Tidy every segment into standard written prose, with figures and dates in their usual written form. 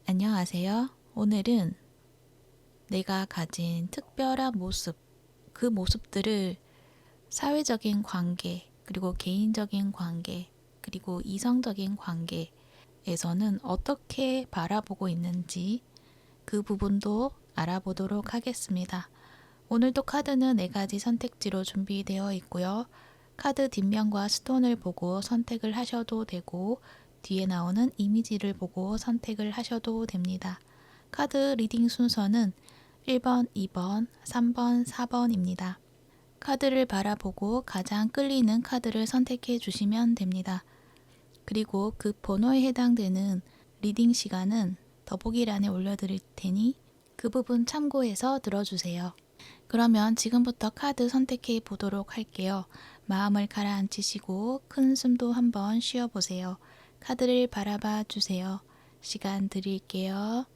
안녕하세요. 오늘은 내가 가진 특별한 모습, 그 모습들을 사회적인 관계, 그리고 개인적인 관계, 그리고 이성적인 관계에서는 어떻게 바라보고 있는지 그 부분도 알아보도록 하겠습니다. 오늘도 카드는 4가지 선택지로 준비되어 있고요. 카드 뒷면과 스톤을 보고 선택을 하셔도 되고 뒤에 나오는 이미지를 보고 선택을 하셔도 됩니다. 카드 리딩 순서는 1번, 2번, 3번, 4번입니다. 카드를 바라보고 가장 끌리는 카드를 선택해 주시면 됩니다. 그리고 그 번호에 해당되는 리딩 시간은 더보기란에 올려드릴 테니 그 부분 참고해서 들어주세요. 그러면 지금부터 카드 선택해 보도록 할게요. 마음을 가라앉히시고 큰 숨도 한번 쉬어보세요. 카드를 바라봐 주세요. 시간 드릴게요.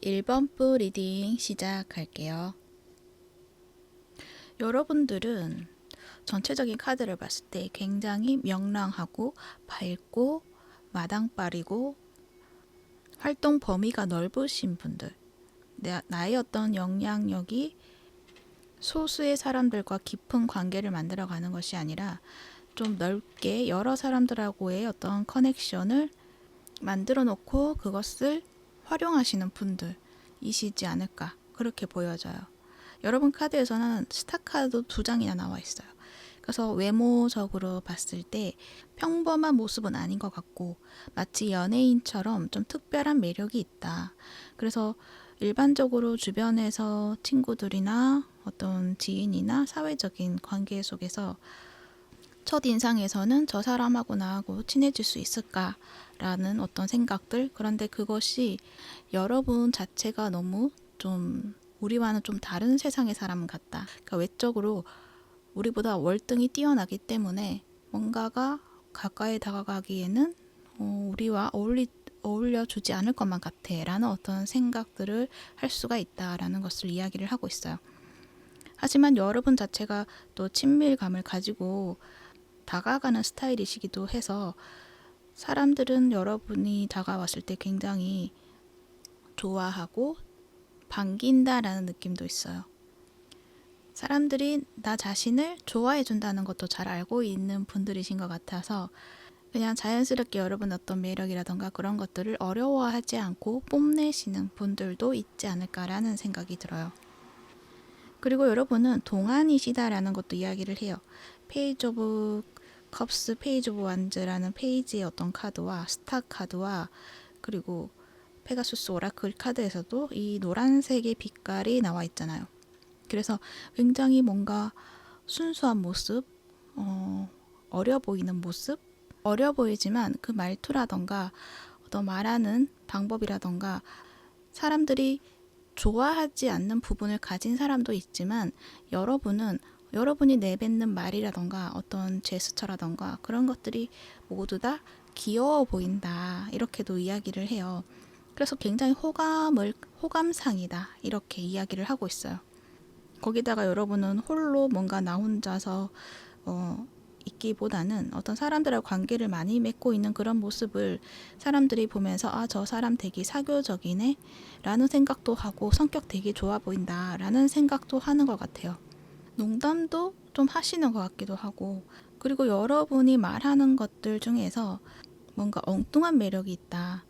1번 부 리딩 시작할게요. 여러분들은 전체적인 카드를 봤을 때 굉장히 명랑하고 밝고 마당발이고 활동 범위가 넓으신 분들, 나의 어떤 영향력이 소수의 사람들과 깊은 관계를 만들어가는 것이 아니라 좀 넓게 여러 사람들하고의 어떤 커넥션을 만들어 놓고 그것을 활용하시는 분들이시지 않을까 그렇게 보여져요. 여러분 카드에서는 스타 카드 2장이나 나와 있어요. 그래서 외모적으로 봤을 때 평범한 모습은 아닌 것 같고 마치 연예인처럼 좀 특별한 매력이 있다. 그래서 일반적으로 주변에서 친구들이나 어떤 지인이나 사회적인 관계 속에서 첫인상에서는 저 사람하고 나하고 친해질 수 있을까라는 어떤 생각들, 그런데 그것이 여러분 자체가 너무 좀 우리와는 좀 다른 세상의 사람 같다. 그러니까 외적으로 우리보다 월등히 뛰어나기 때문에 뭔가가 가까이 다가가기에는 우리와 어울려주지 않을 것만 같아 라는 어떤 생각들을 할 수가 있다라는 것을 이야기를 하고 있어요. 하지만 여러분 자체가 또 친밀감을 가지고 다가가는 스타일이시기도 해서 사람들은 여러분이 다가왔을 때 굉장히 좋아하고 반긴다라는 느낌도 있어요. 사람들이 나 자신을 좋아해 준다는 것도 잘 알고 있는 분들이신 것 같아서 그냥 자연스럽게 여러분 어떤 매력이라던가 그런 것들을 어려워하지 않고 뽐내시는 분들도 있지 않을까라는 생각이 들어요. 그리고 여러분은 동안이시다라는 것도 이야기를 해요. 페이지 오브 컵스, 페이지 오브 완즈라는 페이지의 어떤 카드와 스타 카드와 그리고 페가수스 오라클 카드에서도 이 노란색의 빛깔이 나와 있잖아요. 그래서 굉장히 뭔가 순수한 모습, 어려 보이는 모습, 어려 보이지만 그 말투라던가 어떤 말하는 방법이라던가 사람들이 좋아하지 않는 부분을 가진 사람도 있지만 여러분이 내뱉는 말이라던가 어떤 제스처라던가 그런 것들이 모두 다 귀여워 보인다 이렇게도 이야기를 해요. 그래서 굉장히 호감상이다 이렇게 이야기를 하고 있어요. 거기다가 여러분은 홀로 뭔가 나 혼자서 있기보다는 어떤 사람들하고 관계를 많이 맺고 있는 그런 모습을 사람들이 보면서 아, 저 사람 되게 사교적이네 라는 생각도 하고 성격 되게 좋아 보인다 라는 생각도 하는 것 같아요. 농담도 좀 하시는 것 같기도 하고 그리고 여러분이 말하는 것들 중에서 뭔가 엉뚱한 매력이 있다.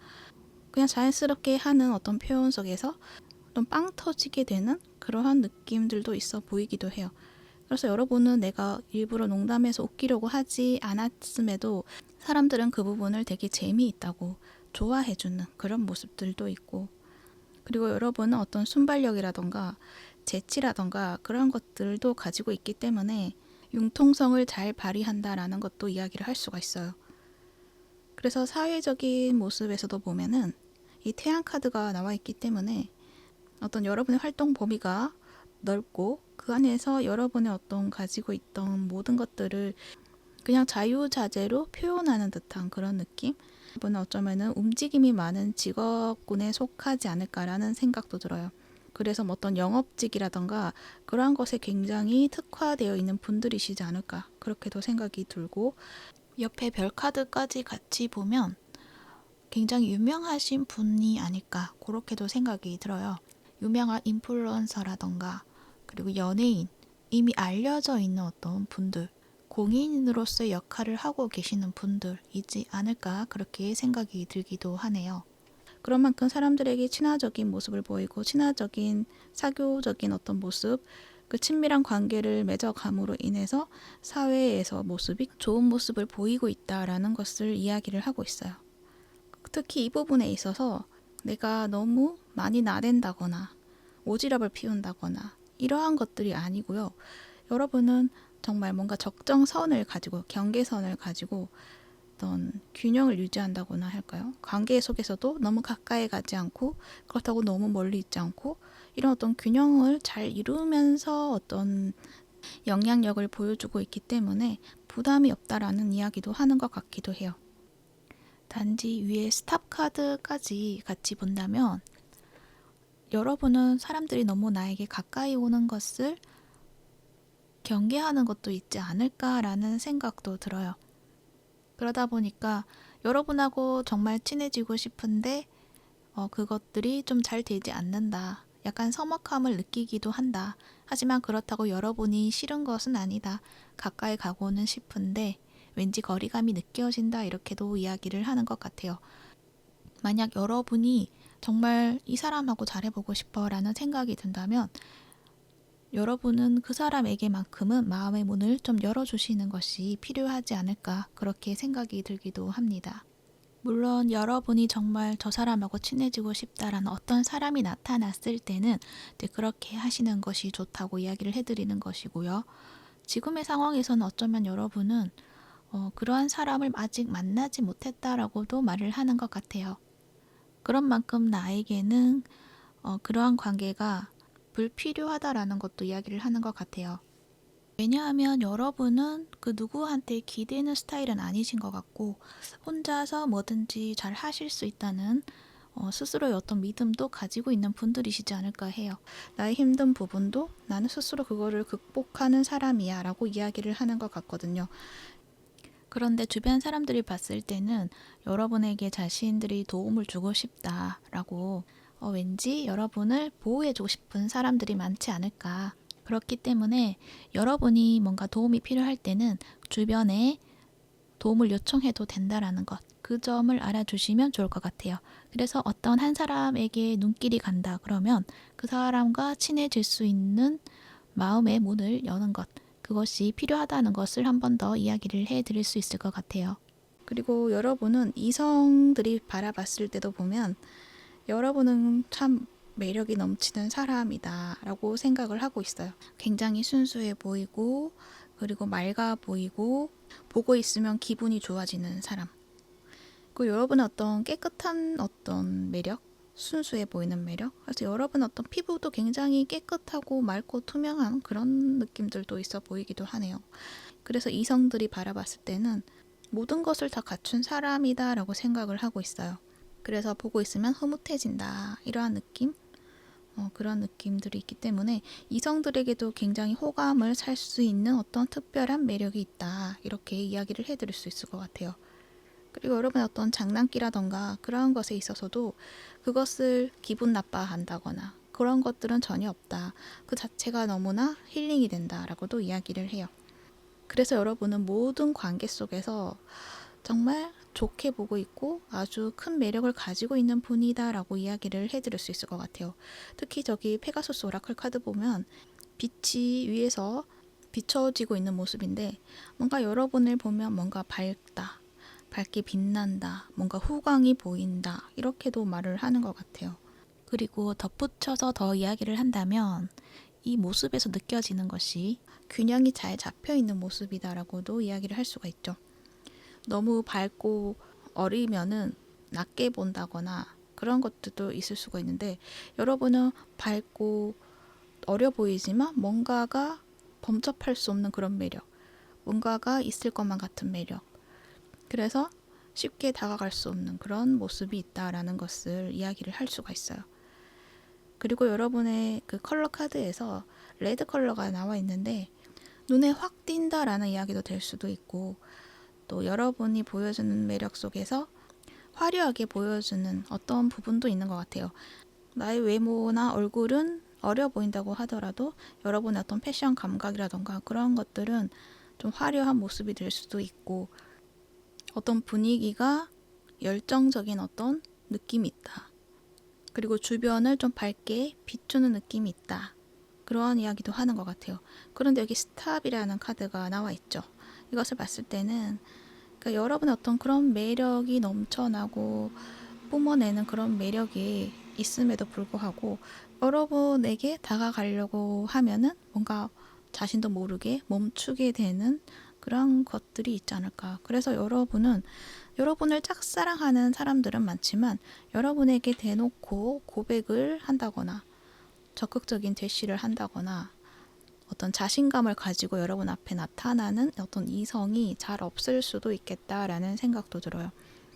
그냥 자연스럽게 하는 어떤 표현 속에서 좀 빵 터지게 되는 그러한 느낌들도 있어 보이기도 해요. 그래서 여러분은 내가 일부러 농담해서 웃기려고 하지 않았음에도 사람들은 그 부분을 되게 재미있다고 좋아해주는 그런 모습들도 있고 그리고 여러분은 어떤 순발력이라던가 재치라던가 그런 것들도 가지고 있기 때문에 융통성을 잘 발휘한다라는 것도 이야기를 할 수가 있어요. 그래서 사회적인 모습에서도 보면은 이 태양 카드가 나와 있기 때문에 어떤 여러분의 활동 범위가 넓고 그 안에서 여러분의 어떤 가지고 있던 모든 것들을 그냥 자유자재로 표현하는 듯한 그런 느낌? 이분은 어쩌면은 움직임이 많은 직업군에 속하지 않을까라는 생각도 들어요. 그래서 뭐 어떤 영업직이라던가 그러한 것에 굉장히 특화되어 있는 분들이시지 않을까 그렇게도 생각이 들고, 옆에 별 카드까지 같이 보면 굉장히 유명하신 분이 아닐까 그렇게도 생각이 들어요. 유명한 인플루언서라던가 그리고 연예인, 이미 알려져 있는 어떤 분들, 공인으로서의 역할을 하고 계시는 분들이지 않을까 그렇게 생각이 들기도 하네요. 그런 만큼 사람들에게 친화적인 모습을 보이고 친화적인 사교적인 어떤 모습, 그 친밀한 관계를 맺어감으로 인해서 사회에서 모습이 좋은 모습을 보이고 있다라는 것을 이야기를 하고 있어요. 특히 이 부분에 있어서 내가 너무 많이 나댄다거나 오지랖을 피운다거나 이러한 것들이 아니고요. 여러분은 정말 뭔가 적정선을 가지고 경계선을 가지고 어떤 균형을 유지한다거나 할까요? 관계 속에서도 너무 가까이 가지 않고 그렇다고 너무 멀리 있지 않고 이런 어떤 균형을 잘 이루면서 어떤 영향력을 보여주고 있기 때문에 부담이 없다라는 이야기도 하는 것 같기도 해요. 단지 위에 스탑 카드까지 같이 본다면 여러분은 사람들이 너무 나에게 가까이 오는 것을 경계하는 것도 있지 않을까라는 생각도 들어요. 그러다 보니까 여러분하고 정말 친해지고 싶은데 그것들이 좀 잘 되지 않는다. 약간 서먹함을 느끼기도 한다. 하지만 그렇다고 여러분이 싫은 것은 아니다. 가까이 가고는 싶은데 왠지 거리감이 느껴진다. 이렇게도 이야기를 하는 것 같아요. 만약 여러분이 정말 이 사람하고 잘해보고 싶어 라는 생각이 든다면 여러분은 그 사람에게만큼은 마음의 문을 좀 열어주시는 것이 필요하지 않을까 그렇게 생각이 들기도 합니다. 물론 여러분이 정말 저 사람하고 친해지고 싶다라는 어떤 사람이 나타났을 때는 이제 그렇게 하시는 것이 좋다고 이야기를 해드리는 것이고요. 지금의 상황에서는 어쩌면 여러분은 그러한 사람을 아직 만나지 못했다라고도 말을 하는 것 같아요. 그런 만큼 나에게는 그러한 관계가 불필요하다라는 것도 이야기를 하는 것 같아요. 왜냐하면 여러분은 그 누구한테 기대는 스타일은 아니신 것 같고 혼자서 뭐든지 잘 하실 수 있다는 스스로의 어떤 믿음도 가지고 있는 분들이시지 않을까 해요. 나의 힘든 부분도 나는 스스로 그거를 극복하는 사람이야 라고 이야기를 하는 것 같거든요. 그런데 주변 사람들이 봤을 때는 여러분에게 자신들이 도움을 주고 싶다라고 왠지 여러분을 보호해주고 싶은 사람들이 많지 않을까. 그렇기 때문에 여러분이 뭔가 도움이 필요할 때는 주변에 도움을 요청해도 된다라는 것, 그 점을 알아주시면 좋을 것 같아요. 그래서 어떤 한 사람에게 눈길이 간다 그러면 그 사람과 친해질 수 있는 마음의 문을 여는 것, 그것이 필요하다는 것을 한 번 더 이야기를 해드릴 수 있을 것 같아요. 그리고 여러분은 이성들이 바라봤을 때도 보면 여러분은 참 매력이 넘치는 사람이다 라고 생각을 하고 있어요. 굉장히 순수해 보이고 그리고 맑아 보이고 보고 있으면 기분이 좋아지는 사람. 그리고 여러분의 어떤 깨끗한 어떤 매력, 순수해 보이는 매력. 그래서 여러분 어떤 피부도 굉장히 깨끗하고 맑고 투명한 그런 느낌들도 있어 보이기도 하네요. 그래서 이성들이 바라봤을 때는 모든 것을 다 갖춘 사람이다 라고 생각을 하고 있어요. 그래서 보고 있으면 흐뭇해진다 이러한 느낌, 그런 느낌들이 있기 때문에 이성들에게도 굉장히 호감을 살 수 있는 어떤 특별한 매력이 있다 이렇게 이야기를 해드릴 수 있을 것 같아요. 그리고 여러분의 어떤 장난기라던가 그런 것에 있어서도 그것을 기분 나빠한다거나 그런 것들은 전혀 없다. 그 자체가 너무나 힐링이 된다라고도 이야기를 해요. 그래서 여러분은 모든 관계 속에서 정말 좋게 보고 있고 아주 큰 매력을 가지고 있는 분이다라고 이야기를 해드릴 수 있을 것 같아요. 특히 저기 페가수스 오라클 카드 보면 빛이 위에서 비춰지고 있는 모습인데 뭔가 여러분을 보면 뭔가 밝다, 밝게 빛난다, 뭔가 후광이 보인다 이렇게도 말을 하는 것 같아요. 그리고 덧붙여서 더 이야기를 한다면 이 모습에서 느껴지는 것이 균형이 잘 잡혀 있는 모습이다라고도 이야기를 할 수가 있죠. 너무 밝고 어리면은 낮게 본다거나 그런 것들도 있을 수가 있는데, 여러분은 밝고 어려 보이지만 뭔가가 범접할 수 없는 그런 매력, 뭔가가 있을 것만 같은 매력, 그래서 쉽게 다가갈 수 없는 그런 모습이 있다라는 것을 이야기를 할 수가 있어요. 그리고 여러분의 그 컬러 카드에서 레드 컬러가 나와 있는데 눈에 확 띈다라는 이야기도 될 수도 있고, 또 여러분이 보여주는 매력 속에서 화려하게 보여주는 어떤 부분도 있는 것 같아요. 나의 외모나 얼굴은 어려 보인다고 하더라도 여러분의 어떤 패션 감각이라던가 그런 것들은 좀 화려한 모습이 될 수도 있고, 어떤 분위기가 열정적인 어떤 느낌이 있다. 그리고 주변을 좀 밝게 비추는 느낌이 있다. 그러한 이야기도 하는 것 같아요. 그런데 여기 스탑이라는 카드가 나와 있죠. 이것을 봤을 때는 그러니까 여러분의 어떤 그런 매력이 넘쳐나고 뿜어내는 그런 매력이 있음에도 불구하고 여러분에게 다가가려고 하면은 뭔가 자신도 모르게 멈추게 되는 그런 것들이 있지 않을까. 그래서 여러분은 여러분을 짝사랑하는 사람들은 많지만 여러분에게 대놓고 고백을 한다거나 적극적인 제시를 한다거나 어떤 자신감을 가지고 여러분 앞에 나타나는 어떤 이성이 잘 없을 수도 있겠다라는 생각도 들어요.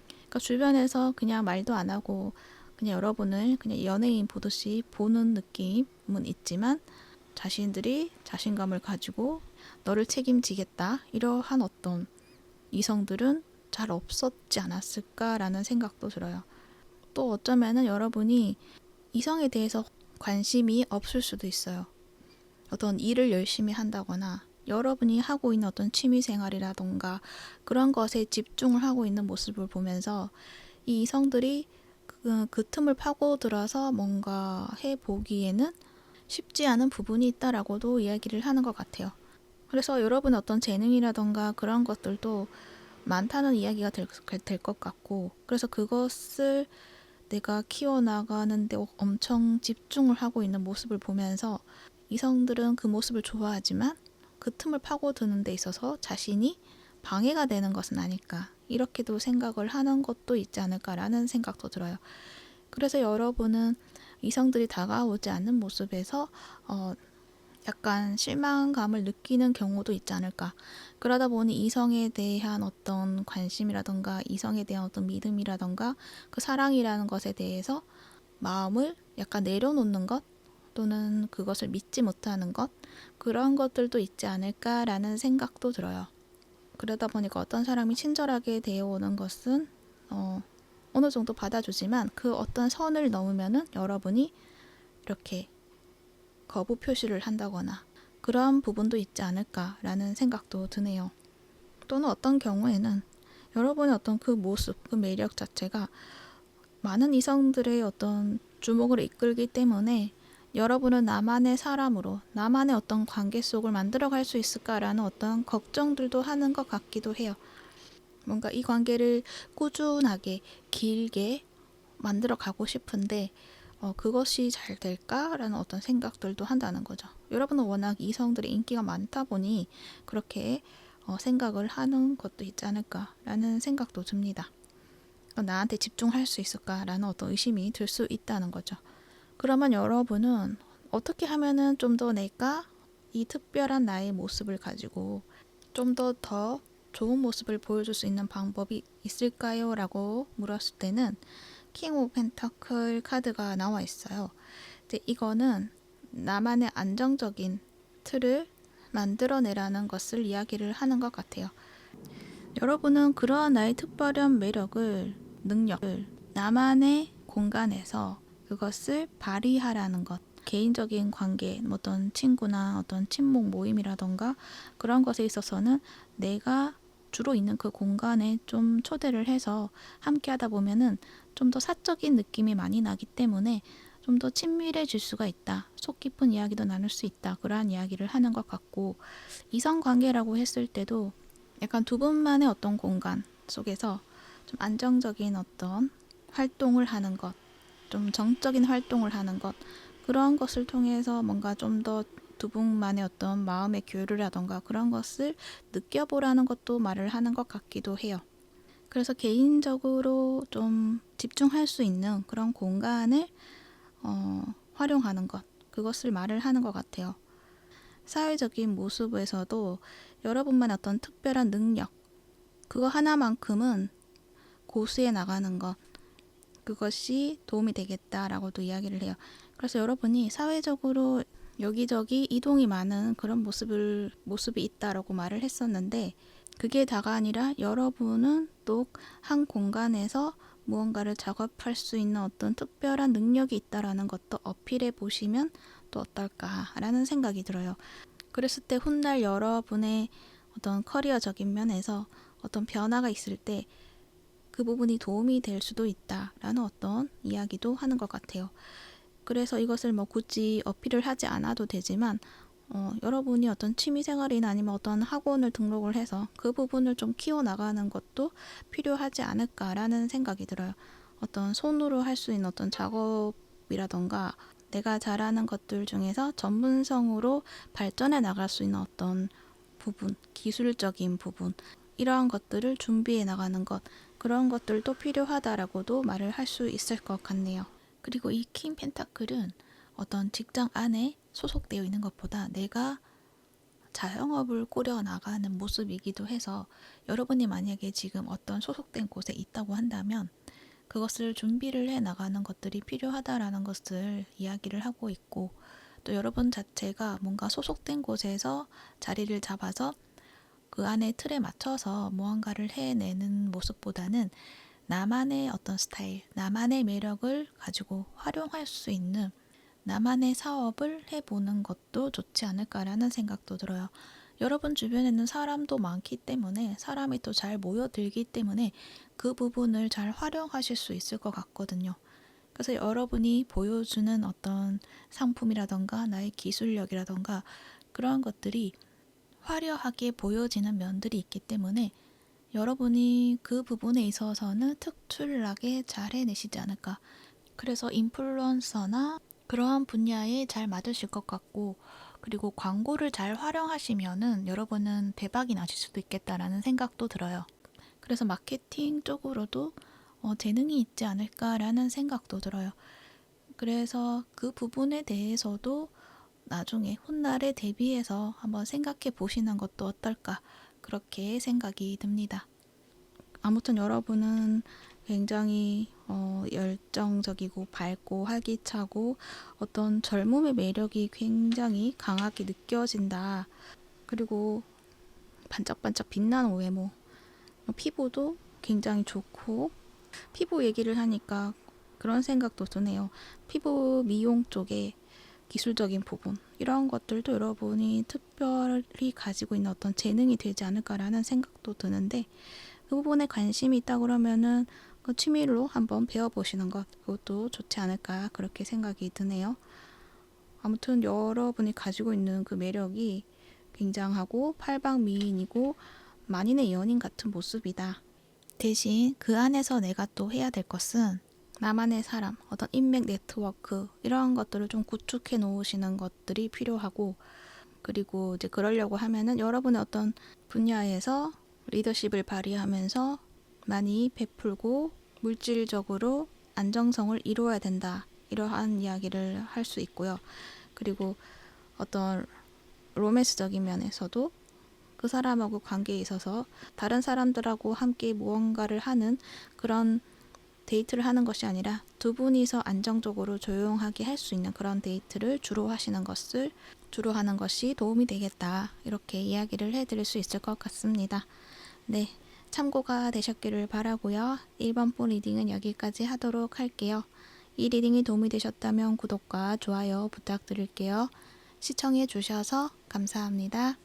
그러니까 주변에서 그냥 말도 안 하고 그냥 여러분을 그냥 연예인 보듯이 보는 느낌은 있지만 자신들이 자신감을 가지고 너를 책임지겠다 이러한 어떤 이성들은 잘 없었지 않았을까라는 생각도 들어요. 또 어쩌면은 여러분이 이성에 대해서 관심이 없을 수도 있어요. 어떤 일을 열심히 한다거나 여러분이 하고 있는 어떤 취미 생활이라던가 그런 것에 집중을 하고 있는 모습을 보면서 이 이성들이 그 틈을 파고들어서 뭔가 해보기에는 쉽지 않은 부분이 있다라고도 이야기를 하는 것 같아요. 그래서 여러분의 어떤 재능이라던가 그런 것들도 많다는 이야기가 될 것 같고, 그래서 그것을 내가 키워나가는데 엄청 집중을 하고 있는 모습을 보면서 이성들은 그 모습을 좋아하지만 그 틈을 파고드는 데 있어서 자신이 방해가 되는 것은 아닐까, 이렇게도 생각을 하는 것도 있지 않을까라는 생각도 들어요. 그래서 여러분은 이성들이 다가오지 않는 모습에서 약간 실망감을 느끼는 경우도 있지 않을까. 그러다 보니 이성에 대한 어떤 관심이라던가 이성에 대한 어떤 믿음이라던가 그 사랑이라는 것에 대해서 마음을 약간 내려놓는 것, 또는 그것을 믿지 못하는 것, 그런 것들도 있지 않을까라는 생각도 들어요. 그러다 보니까 어떤 사람이 친절하게 대해오는 것은 어느 정도 받아주지만 그 어떤 선을 넘으면은 여러분이 이렇게 거부 표시를 한다거나 그런 부분도 있지 않을까라는 생각도 드네요. 또는 어떤 경우에는 여러분의 어떤 그 모습, 그 매력 자체가 많은 이성들의 어떤 주목을 이끌기 때문에 여러분은 나만의 사람으로 나만의 어떤 관계 속을 만들어갈 수 있을까라는 어떤 걱정들도 하는 것 같기도 해요. 뭔가 이 관계를 꾸준하게 길게 만들어 가고 싶은데 그것이 잘 될까라는 어떤 생각들도 한다는 거죠. 여러분은 워낙 이성들의 인기가 많다 보니 그렇게 생각을 하는 것도 있지 않을까라는 생각도 듭니다. 나한테 집중할 수 있을까라는 어떤 의심이 들 수 있다는 거죠. 그러면 여러분은 어떻게 하면은 좀 더 내가 이 특별한 나의 모습을 가지고 좀 더 좋은 모습을 보여줄 수 있는 방법이 있을까요? 라고 물었을 때는 킹 오브 펜터클 카드가 나와 있어요. 근데 이거는 나만의 안정적인 틀을 만들어내라는 것을 이야기를 하는 것 같아요. 여러분은 그러한 나의 특별한 매력을, 능력을 나만의 공간에서 그것을 발휘하라는 것. 개인적인 관계, 어떤 친구나 어떤 친목 모임이라던가 그런 것에 있어서는 내가 주로 있는 그 공간에 좀 초대를 해서 함께 하다 보면은 좀 더 사적인 느낌이 많이 나기 때문에 좀 더 친밀해질 수가 있다. 속 깊은 이야기도 나눌 수 있다. 그러한 이야기를 하는 것 같고, 이성관계라고 했을 때도 약간 두 분만의 어떤 공간 속에서 좀 안정적인 어떤 활동을 하는 것, 좀 정적인 활동을 하는 것, 그런 것을 통해서 뭔가 좀 더 두 분만의 어떤 마음의 교류라던가 그런 것을 느껴보라는 것도 말을 하는 것 같기도 해요. 그래서 개인적으로 좀 집중할 수 있는 그런 공간을 활용하는 것, 그것을 말을 하는 것 같아요. 사회적인 모습에서도 여러분만의 어떤 특별한 능력, 그거 하나만큼은 고수해 나가는 것, 그것이 도움이 되겠다라고도 이야기를 해요. 그래서 여러분이 사회적으로 여기저기 이동이 많은 그런 모습이 있다라고 말을 했었는데, 그게 다가 아니라 여러분은 또 한 공간에서 무언가를 작업할 수 있는 어떤 특별한 능력이 있다라는 것도 어필해 보시면 또 어떨까라는 생각이 들어요. 그랬을 때 훗날 여러분의 어떤 커리어적인 면에서 어떤 변화가 있을 때 그 부분이 도움이 될 수도 있다라는 어떤 이야기도 하는 것 같아요. 그래서 이것을 뭐 굳이 어필을 하지 않아도 되지만 여러분이 어떤 취미생활이나 아니면 어떤 학원을 등록을 해서 그 부분을 좀 키워나가는 것도 필요하지 않을까라는 생각이 들어요. 어떤 손으로 할 수 있는 어떤 작업이라던가 내가 잘하는 것들 중에서 전문성으로 발전해 나갈 수 있는 어떤 부분, 기술적인 부분, 이러한 것들을 준비해 나가는 것, 그런 것들도 필요하다라고도 말을 할 수 있을 것 같네요. 그리고 이 킹 펜타클은 어떤 직장 안에 소속되어 있는 것보다 내가 자영업을 꾸려 나가는 모습이기도 해서 여러분이 만약에 지금 어떤 소속된 곳에 있다고 한다면 그것을 준비를 해 나가는 것들이 필요하다라는 것을 이야기를 하고 있고, 또 여러분 자체가 뭔가 소속된 곳에서 자리를 잡아서 그 안에 틀에 맞춰서 무언가를 해내는 모습보다는 나만의 어떤 스타일, 나만의 매력을 가지고 활용할 수 있는 나만의 사업을 해보는 것도 좋지 않을까라는 생각도 들어요. 여러분 주변에는 사람도 많기 때문에, 사람이 또 잘 모여들기 때문에 그 부분을 잘 활용하실 수 있을 것 같거든요. 그래서 여러분이 보여주는 어떤 상품이라던가 나의 기술력이라던가 그런 것들이 화려하게 보여지는 면들이 있기 때문에 여러분이 그 부분에 있어서는 특출나게 잘 해내시지 않을까. 그래서 인플루언서나 그러한 분야에 잘 맞으실 것 같고, 그리고 광고를 잘 활용하시면은 여러분은 대박이 나실 수도 있겠다라는 생각도 들어요. 그래서 마케팅 쪽으로도 재능이 있지 않을까라는 생각도 들어요. 그래서 그 부분에 대해서도 나중에 훗날에 대비해서 한번 생각해 보시는 것도 어떨까, 그렇게 생각이 듭니다. 아무튼 여러분은 굉장히 열정적이고 밝고 활기차고 어떤 젊음의 매력이 굉장히 강하게 느껴진다. 그리고 반짝반짝 빛나는 외모, 피부도 굉장히 좋고, 피부 얘기를 하니까 그런 생각도 드네요. 피부 미용 쪽에 기술적인 부분, 이런 것들도 여러분이 특별히 가지고 있는 어떤 재능이 되지 않을까라는 생각도 드는데, 그 부분에 관심이 있다 그러면은 그 취미로 한번 배워보시는 것, 그것도 좋지 않을까, 그렇게 생각이 드네요. 아무튼 여러분이 가지고 있는 그 매력이 굉장하고 팔방미인이고 만인의 연인 같은 모습이다. 대신 그 안에서 내가 또 해야 될 것은 나만의 사람, 어떤 인맥 네트워크, 이런 것들을 좀 구축해 놓으시는 것들이 필요하고, 그리고 이제 그러려고 하면은 여러분의 어떤 분야에서 리더십을 발휘하면서 많이 베풀고 물질적으로 안정성을 이루어야 된다, 이러한 이야기를 할 수 있고요. 그리고 어떤 로맨스적인 면에서도 그 사람하고 관계에 있어서 다른 사람들하고 함께 무언가를 하는 그런 데이트를 하는 것이 아니라 두 분이서 안정적으로 조용하게 할 수 있는 그런 데이트를 주로 하는 것이 도움이 되겠다, 이렇게 이야기를 해드릴 수 있을 것 같습니다. 네, 참고가 되셨기를 바라고요. 1번 리딩은 여기까지 하도록 할게요. 이 리딩이 도움이 되셨다면 구독과 좋아요 부탁드릴게요. 시청해 주셔서 감사합니다.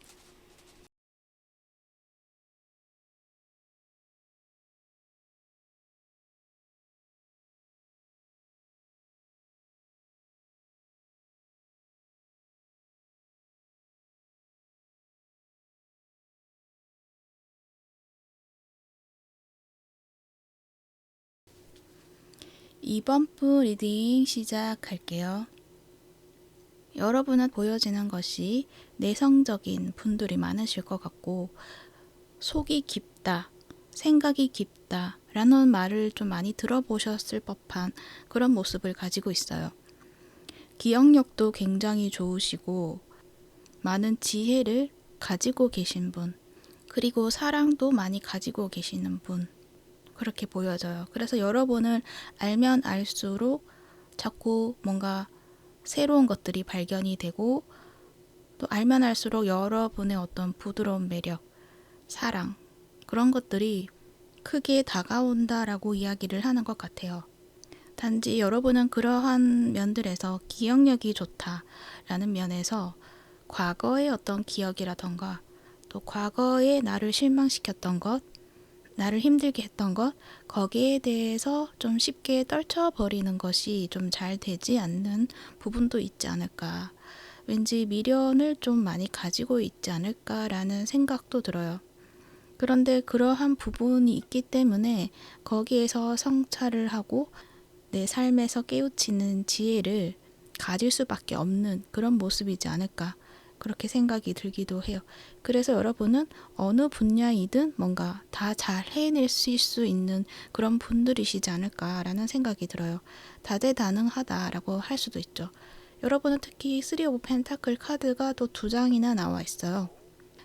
이번 리딩 시작할게요. 여러분은 보여지는 것이 내성적인 분들이 많으실 것 같고, 속이 깊다, 생각이 깊다 라는 말을 좀 많이 들어보셨을 법한 그런 모습을 가지고 있어요. 기억력도 굉장히 좋으시고 많은 지혜를 가지고 계신 분, 그리고 사랑도 많이 가지고 계시는 분, 그렇게 보여져요. 그래서 여러분을 알면 알수록 자꾸 뭔가 새로운 것들이 발견이 되고, 또 알면 알수록 여러분의 어떤 부드러운 매력, 사랑, 그런 것들이 크게 다가온다라고 이야기를 하는 것 같아요. 단지 여러분은 그러한 면들에서 기억력이 좋다라는 면에서 과거의 어떤 기억이라던가, 또 과거에 나를 실망시켰던 것, 나를 힘들게 했던 것, 거기에 대해서 좀 쉽게 떨쳐버리는 것이 좀 잘 되지 않는 부분도 있지 않을까. 왠지 미련을 좀 많이 가지고 있지 않을까라는 생각도 들어요. 그런데 그러한 부분이 있기 때문에 거기에서 성찰을 하고 내 삶에서 깨우치는 지혜를 가질 수밖에 없는 그런 모습이지 않을까, 그렇게 생각이 들기도 해요. 그래서 여러분은 어느 분야이든 뭔가 다 잘 해낼 수 있는 그런 분들이시지 않을까라는 생각이 들어요. 다재다능하다라고 할 수도 있죠. 여러분은 특히 3 오브 펜타클 카드가 또 2장이나 나와 있어요.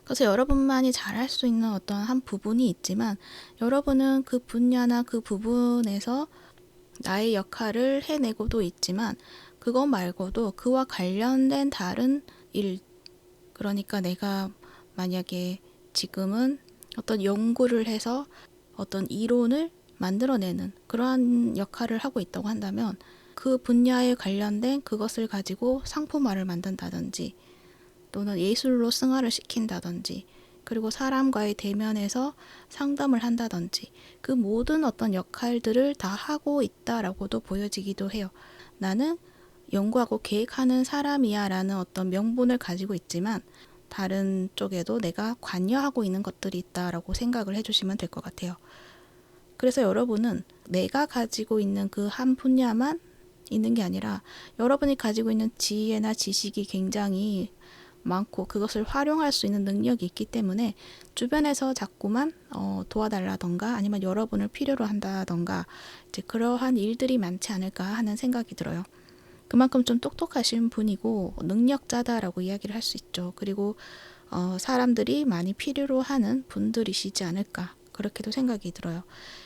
그래서 여러분만이 잘할 수 있는 어떤 한 부분이 있지만, 여러분은 그 분야나 그 부분에서 나의 역할을 해내고도 있지만, 그거 말고도 그와 관련된 다른 일, 그러니까 내가 만약에 지금은 어떤 연구를 해서 어떤 이론을 만들어내는 그러한 역할을 하고 있다고 한다면, 그 분야에 관련된 그것을 가지고 상품화를 만든다든지, 또는 예술로 승화를 시킨다든지, 그리고 사람과의 대면에서 상담을 한다든지, 그 모든 어떤 역할들을 다 하고 있다라고도 보여지기도 해요. 나는 연구하고 계획하는 사람이야 라는 어떤 명분을 가지고 있지만, 다른 쪽에도 내가 관여하고 있는 것들이 있다라고 생각을 해주시면 될 것 같아요. 그래서 여러분은 내가 가지고 있는 그 한 분야만 있는 게 아니라, 여러분이 가지고 있는 지혜나 지식이 굉장히 많고 그것을 활용할 수 있는 능력이 있기 때문에 주변에서 자꾸만 도와달라던가, 아니면 여러분을 필요로 한다던가, 이제 그러한 일들이 많지 않을까 하는 생각이 들어요. 그만큼 좀 똑똑하신 분이고 능력자다라고 이야기를 할 수 있죠. 그리고 사람들이 많이 필요로 하는 분들이시지 않을까, 그렇게도 생각이 들어요.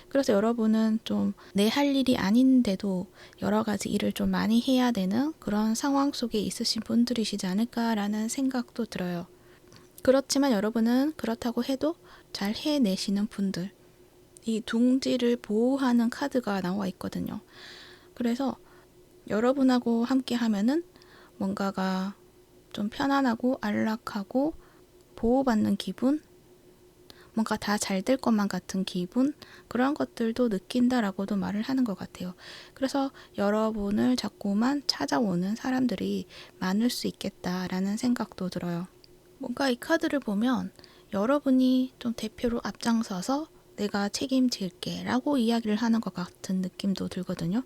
그래서 여러분은 좀 내 할 일이 아닌데도 여러 가지 일을 좀 많이 해야 되는 그런 상황 속에 있으신 분들이시지 않을까라는 생각도 들어요. 그렇지만 여러분은 그렇다고 해도 잘 해내시는 분들, 이 둥지를 보호하는 카드가 나와 있거든요. 그래서 여러분하고 함께 하면은 뭔가가 좀 편안하고 안락하고 보호받는 기분, 뭔가 다 잘 될 것만 같은 기분, 그런 것들도 느낀다라고도 말을 하는 것 같아요. 그래서 여러분을 자꾸만 찾아오는 사람들이 많을 수 있겠다라는 생각도 들어요. 뭔가 이 카드를 보면 여러분이 좀 대표로 앞장서서 내가 책임질게 라고 이야기를 하는 것 같은 느낌도 들거든요.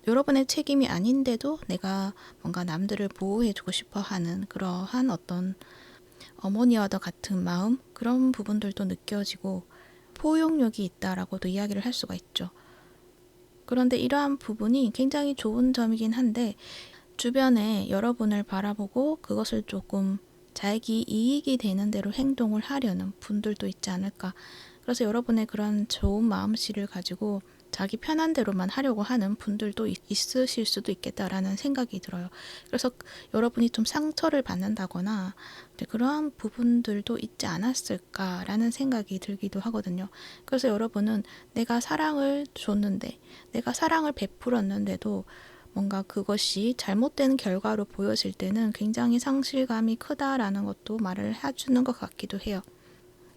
여러분의 책임이 아닌데도 내가 뭔가 남들을 보호해주고 싶어 하는 그러한 어떤 어머니와도 같은 마음, 그런 부분들도 느껴지고 포용력이 있다라고도 이야기를 할 수가 있죠. 그런데 이러한 부분이 굉장히 좋은 점이긴 한데, 주변에 여러분을 바라보고 그것을 조금 자기 이익이 되는 대로 행동을 하려는 분들도 있지 않을까. 그래서 여러분의 그런 좋은 마음씨를 가지고 자기 편한 대로만 하려고 하는 분들도 있으실 수도 있겠다라는 생각이 들어요. 그래서 여러분이 좀 상처를 받는다거나 그러한 부분들도 있지 않았을까라는 생각이 들기도 하거든요. 그래서 여러분은 내가 사랑을 줬는데, 내가 사랑을 베풀었는데도 뭔가 그것이 잘못된 결과로 보여질 때는 굉장히 상실감이 크다라는 것도 말을 해주는 것 같기도 해요.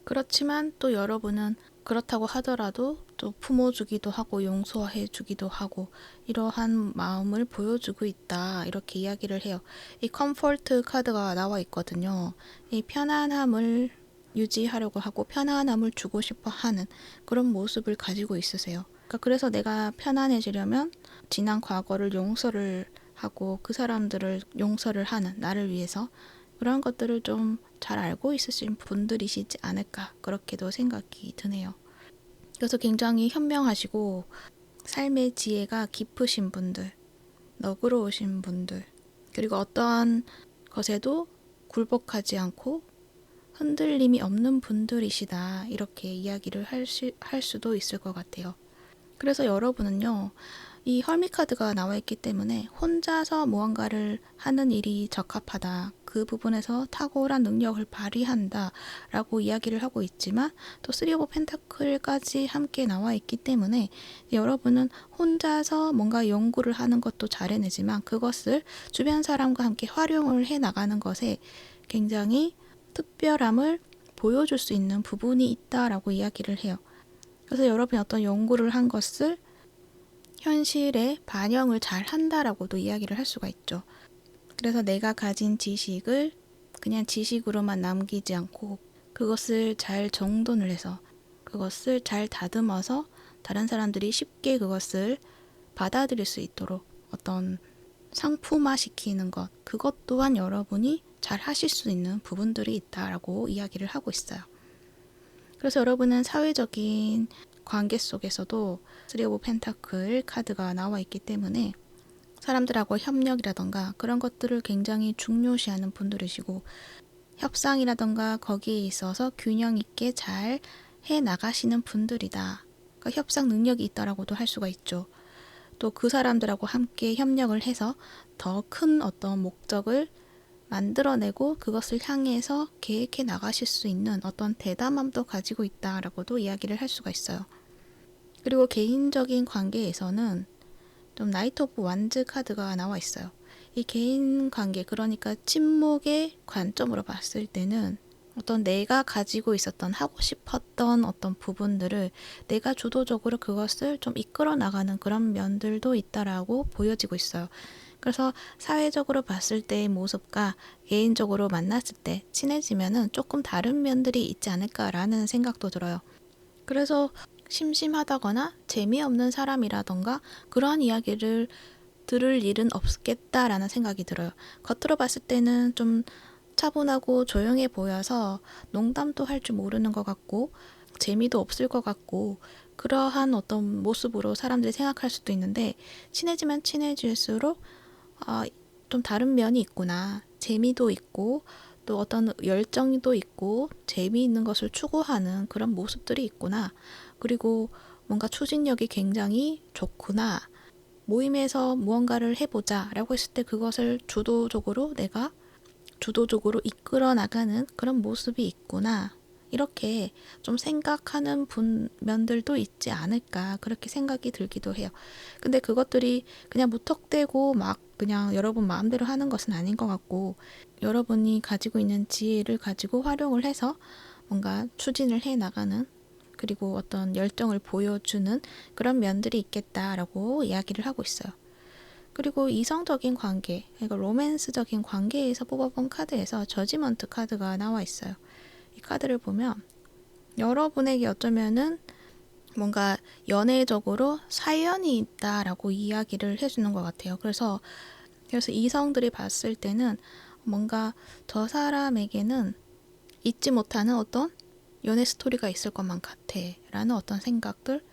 그렇지만 또 여러분은 그렇다고 하더라도 또 품어주기도 하고 용서해주기도 하고 이러한 마음을 보여주고 있다, 이렇게 이야기를 해요. 이 컴포트 카드가 나와 있거든요. 이 편안함을 유지하려고 하고 편안함을 주고 싶어 하는 그런 모습을 가지고 있으세요. 그래서 내가 편안해지려면 지난 과거를 용서를 하고 그 사람들을 용서를 하는, 나를 위해서 그런 것들을 좀 잘 알고 있으신 분들이시지 않을까, 그렇게도 생각이 드네요. 그래서 굉장히 현명하시고 삶의 지혜가 깊으신 분들, 너그러우신 분들, 그리고 어떠한 것에도 굴복하지 않고 흔들림이 없는 분들이시다, 이렇게 이야기를 할 수도 있을 것 같아요. 그래서 여러분은요, 이 헐미 카드가 나와 있기 때문에 혼자서 무언가를 하는 일이 적합하다, 그 부분에서 탁월한 능력을 발휘한다 라고 이야기를 하고 있지만, 또 3 오브 펜타클까지 함께 나와 있기 때문에 여러분은 혼자서 뭔가 연구를 하는 것도 잘 해내지만 그것을 주변 사람과 함께 활용을 해 나가는 것에 굉장히 특별함을 보여줄 수 있는 부분이 있다라고 이야기를 해요. 그래서 여러분이 어떤 연구를 한 것을 현실에 반영을 잘 한다라고도 이야기를 할 수가 있죠. 그래서 내가 가진 지식을 그냥 지식으로만 남기지 않고 그것을 잘 정돈을 해서 그것을 잘 다듬어서 다른 사람들이 쉽게 그것을 받아들일 수 있도록 어떤 상품화시키는 것, 그것 또한 여러분이 잘 하실 수 있는 부분들이 있다라고 이야기를 하고 있어요. 그래서 여러분은 사회적인 관계 속에서도 3 오브 펜타클 카드가 나와 있기 때문에 사람들하고 협력이라던가 그런 것들을 굉장히 중요시하는 분들이시고, 협상이라던가 거기에 있어서 균형 있게 잘 해 나가시는 분들이다. 그러니까 협상 능력이 있다라고도 할 수가 있죠. 또 그 사람들하고 함께 협력을 해서 더 큰 어떤 목적을 만들어내고 그것을 향해서 계획해 나가실 수 있는 어떤 대담함도 가지고 있다라고도 이야기를 할 수가 있어요. 그리고 개인적인 관계에서는 좀 나이트 오브 완즈 카드가 나와 있어요. 이 개인 관계, 그러니까 친목의 관점으로 봤을 때는 어떤 내가 가지고 있었던 하고 싶었던 어떤 부분들을 내가 주도적으로 그것을 좀 이끌어 나가는 그런 면들도 있다라고 보여지고 있어요. 그래서 사회적으로 봤을 때의 모습과 개인적으로 만났을 때 친해지면은 조금 다른 면들이 있지 않을까라는 생각도 들어요. 그래서 심심하다거나 재미없는 사람이라던가 그러한 이야기를 들을 일은 없겠다라는 생각이 들어요. 겉으로 봤을 때는 좀 차분하고 조용해 보여서 농담도 할 줄 모르는 것 같고 재미도 없을 것 같고 그러한 어떤 모습으로 사람들이 생각할 수도 있는데, 친해지면 친해질수록 좀 다른 면이 있구나, 재미도 있고 또 어떤 열정도 있고 재미있는 것을 추구하는 그런 모습들이 있구나, 그리고 뭔가 추진력이 굉장히 좋구나, 모임에서 무언가를 해보자 라고 했을 때 그것을 내가 주도적으로 이끌어 나가는 그런 모습이 있구나, 이렇게 좀 생각하는 면들도 있지 않을까, 그렇게 생각이 들기도 해요. 근데 그것들이 그냥 무턱대고 막 그냥 여러분 마음대로 하는 것은 아닌 것 같고, 여러분이 가지고 있는 지혜를 가지고 활용을 해서 뭔가 추진을 해 나가는, 그리고 어떤 열정을 보여주는 그런 면들이 있겠다라고 이야기를 하고 있어요. 그리고 이성적인 관계, 그러니까 로맨스적인 관계에서 뽑아본 카드에서 저지먼트 카드가 나와 있어요. 이 카드를 보면 여러분에게 어쩌면은 뭔가 연애적으로 사연이 있다라고 이야기를 해주는 것 같아요. 그래서 이성들이 봤을 때는 뭔가 저 사람에게는 잊지 못하는 어떤 연애 스토리가 있을 것만 같아 라는 어떤 생각들,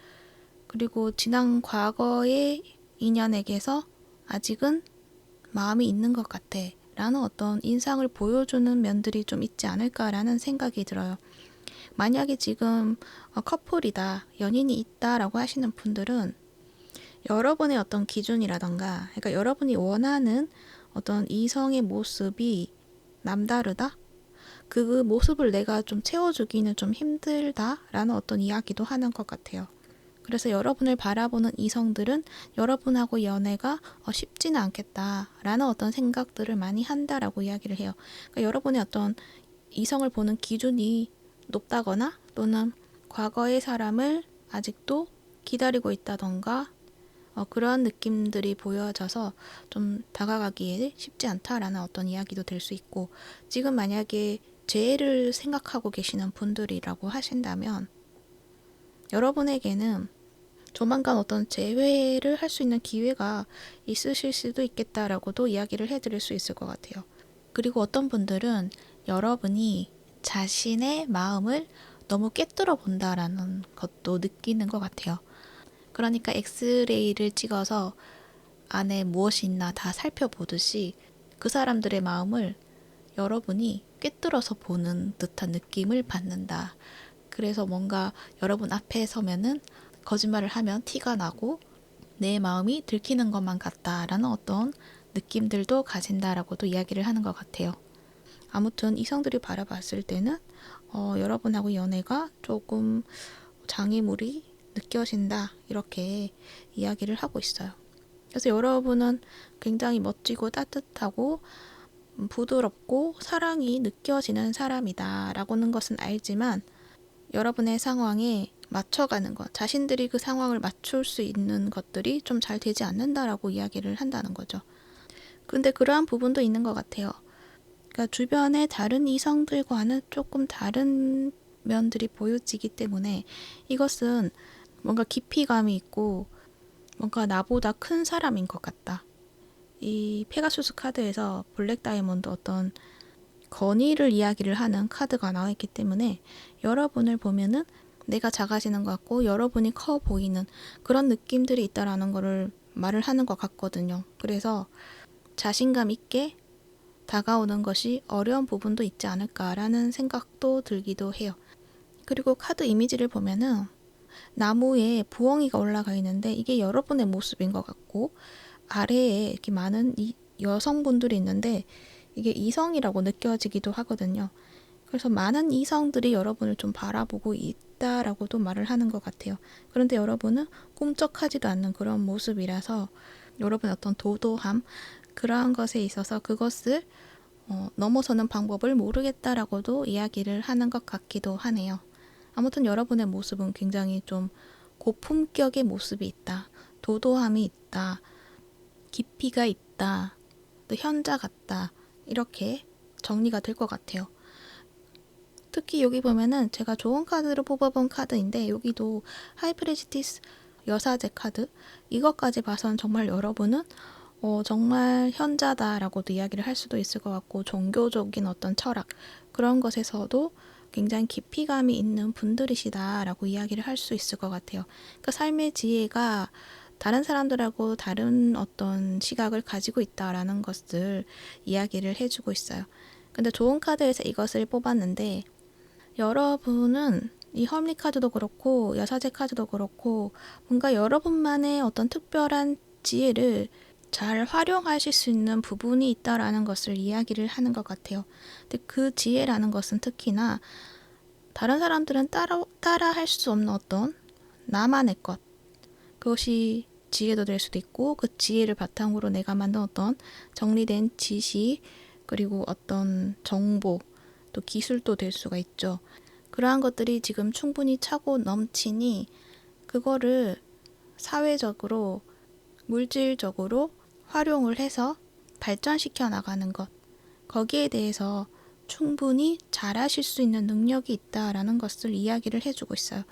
그리고 지난 과거의 인연에게서 아직은 마음이 있는 것 같아 라는 어떤 인상을 보여주는 면들이 좀 있지 않을까라는 생각이 들어요. 만약에 지금 커플이다, 연인이 있다라고 하시는 분들은 여러분의 어떤 기준이라던가, 그러니까 여러분이 원하는 어떤 이성의 모습이 남다르다? 그 모습을 내가 좀 채워주기는 좀 힘들다라는 어떤 이야기도 하는 것 같아요. 그래서 여러분을 바라보는 이성들은 여러분하고 연애가 쉽지는 않겠다라는 어떤 생각들을 많이 한다라고 이야기를 해요. 그러니까 여러분의 어떤 이성을 보는 기준이 높다거나 또는 과거의 사람을 아직도 기다리고 있다던가 그런 느낌들이 보여져서 좀 다가가기에 쉽지 않다라는 어떤 이야기도 될 수 있고, 지금 만약에 재해를 생각하고 계시는 분들이라고 하신다면 여러분에게는 조만간 어떤 재회를 할 수 있는 기회가 있으실 수도 있겠다라고도 이야기를 해드릴 수 있을 것 같아요. 그리고 어떤 분들은 여러분이 자신의 마음을 너무 꿰뚫어 본다라는 것도 느끼는 것 같아요. 그러니까 엑스레이를 찍어서 안에 무엇이 있나 다 살펴보듯이 그 사람들의 마음을 여러분이 꿰뚫어서 보는 듯한 느낌을 받는다. 그래서 뭔가 여러분 앞에 서면은 거짓말을 하면 티가 나고 내 마음이 들키는 것만 같다라는 어떤 느낌들도 가진다라고도 이야기를 하는 것 같아요. 아무튼 이성들이 바라봤을 때는 여러분하고 연애가 조금 장애물이 느껴진다 이렇게 이야기를 하고 있어요. 그래서 여러분은 굉장히 멋지고 따뜻하고 부드럽고 사랑이 느껴지는 사람이다 라고는 것은 알지만 여러분의 상황에 맞춰가는 것, 자신들이 그 상황을 맞출 수 있는 것들이 좀 잘 되지 않는다라고 이야기를 한다는 거죠. 근데 그러한 부분도 있는 것 같아요. 그러니까 주변의 다른 이성들과는 조금 다른 면들이 보여지기 때문에 이것은 뭔가 깊이감이 있고 뭔가 나보다 큰 사람인 것 같다. 이 페가수스 카드에서 블랙 다이몬드 어떤 건의를 이야기를 하는 카드가 나와 있기 때문에 여러분을 보면은 내가 작아지는 것 같고 여러분이 커 보이는 그런 느낌들이 있다라는 거를 말을 하는 것 같거든요. 그래서 자신감 있게 다가오는 것이 어려운 부분도 있지 않을까라는 생각도 들기도 해요. 그리고 카드 이미지를 보면은 나무에 부엉이가 올라가 있는데 이게 여러분의 모습인 것 같고 아래에 이렇게 많은 여성분들이 있는데 이게 이성이라고 느껴지기도 하거든요. 그래서 많은 이성들이 여러분을 좀 바라보고 있다라고도 말을 하는 것 같아요. 그런데 여러분은 꿈쩍하지도 않는 그런 모습이라서 여러분의 어떤 도도함 그러한 것에 있어서 그것을 넘어서는 방법을 모르겠다라고도 이야기를 하는 것 같기도 하네요. 아무튼 여러분의 모습은 굉장히 좀 고품격의 모습이 있다. 도도함이 있다. 깊이가 있다. 또 현자 같다. 이렇게 정리가 될 것 같아요. 특히 여기 보면은 제가 좋은 카드로 뽑아본 카드인데 여기도 하이프레지티스 여사제 카드 이것까지 봐선 정말 여러분은 정말 현자다라고도 이야기를 할 수도 있을 것 같고 종교적인 어떤 철학 그런 것에서도 굉장히 깊이감이 있는 분들이시다라고 이야기를 할 수 있을 것 같아요. 그러니까 삶의 지혜가 다른 사람들하고 다른 어떤 시각을 가지고 있다라는 것을 이야기를 해주고 있어요. 근데 좋은 카드에서 이것을 뽑았는데 여러분은 이 험리 카드도 그렇고 여사제 카드도 그렇고 뭔가 여러분만의 어떤 특별한 지혜를 잘 활용하실 수 있는 부분이 있다라는 것을 이야기를 하는 것 같아요. 근데 그 지혜라는 것은 특히나 다른 사람들은 따라 할 수 없는 어떤 나만의 것 그것이 지혜도 될 수도 있고 그 지혜를 바탕으로 내가 만든 어떤 정리된 지식 그리고 어떤 정보 또 기술도 될 수가 있죠. 그러한 것들이 지금 충분히 차고 넘치니 그거를 사회적으로 물질적으로 활용을 해서 발전시켜 나가는 것 거기에 대해서 충분히 잘하실 수 있는 능력이 있다라는 것을 이야기를 해주고 있어요.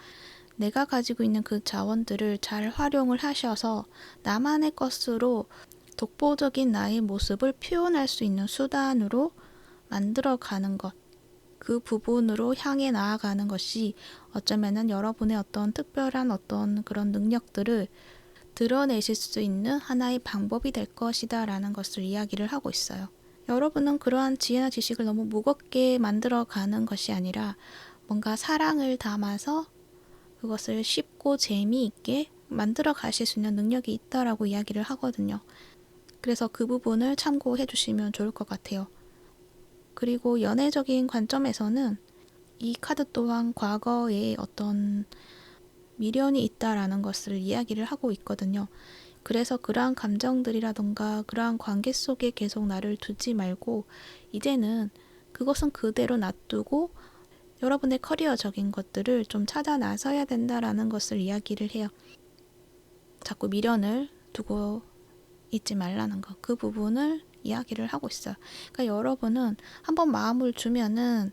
내가 가지고 있는 그 자원들을 잘 활용을 하셔서 나만의 것으로 독보적인 나의 모습을 표현할 수 있는 수단으로 만들어가는 것. 그 부분으로 향해 나아가는 것이 어쩌면은 여러분의 어떤 특별한 어떤 그런 능력들을 드러내실 수 있는 하나의 방법이 될 것이다 라는 것을 이야기를 하고 있어요. 여러분은 그러한 지혜나 지식을 너무 무겁게 만들어가는 것이 아니라 뭔가 사랑을 담아서 그것을 쉽고 재미있게 만들어 가실 수 있는 능력이 있다라고 이야기를 하거든요. 그래서 그 부분을 참고해 주시면 좋을 것 같아요. 그리고 연애적인 관점에서는 이 카드 또한 과거에 어떤 미련이 있다라는 것을 이야기를 하고 있거든요. 그래서 그러한 감정들이라던가 그러한 관계 속에 계속 나를 두지 말고 이제는 그것은 그대로 놔두고 여러분의 커리어적인 것들을 좀 찾아 나서야 된다라는 것을 이야기를 해요. 자꾸 미련을 두고 있지 말라는 것. 그 부분을 이야기를 하고 있어요. 그러니까 여러분은 한번 마음을 주면은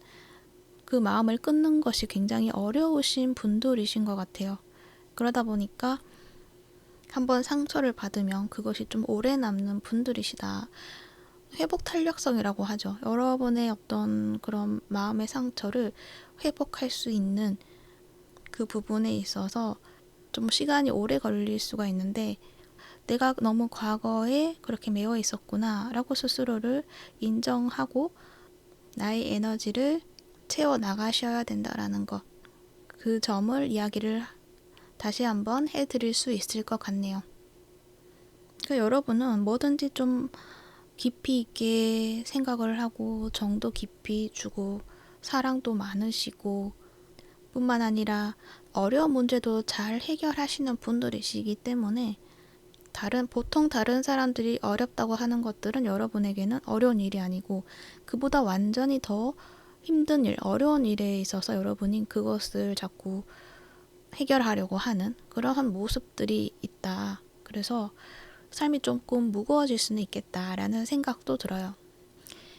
그 마음을 끊는 것이 굉장히 어려우신 분들이신 것 같아요. 그러다 보니까 한번 상처를 받으면 그것이 좀 오래 남는 분들이시다. 회복 탄력성이라고 하죠. 여러분의 어떤 그런 마음의 상처를 회복할 수 있는 그 부분에 있어서 좀 시간이 오래 걸릴 수가 있는데, 내가 너무 과거에 그렇게 매여 있었구나 라고 스스로를 인정하고 나의 에너지를 채워 나가셔야 된다라는 것, 그 점을 이야기를 다시 한번 해드릴 수 있을 것 같네요. 그러니까 여러분은 뭐든지 좀 깊이 있게 생각을 하고 정도 깊이 주고 사랑도 많으시고 뿐만 아니라 어려운 문제도 잘 해결하시는 분들이시기 때문에 보통 다른 사람들이 어렵다고 하는 것들은 여러분에게는 어려운 일이 아니고 그보다 완전히 더 힘든 일, 어려운 일에 있어서 여러분이 그것을 자꾸 해결하려고 하는 그러한 모습들이 있다. 그래서 삶이 조금 무거워질 수는 있겠다라는 생각도 들어요.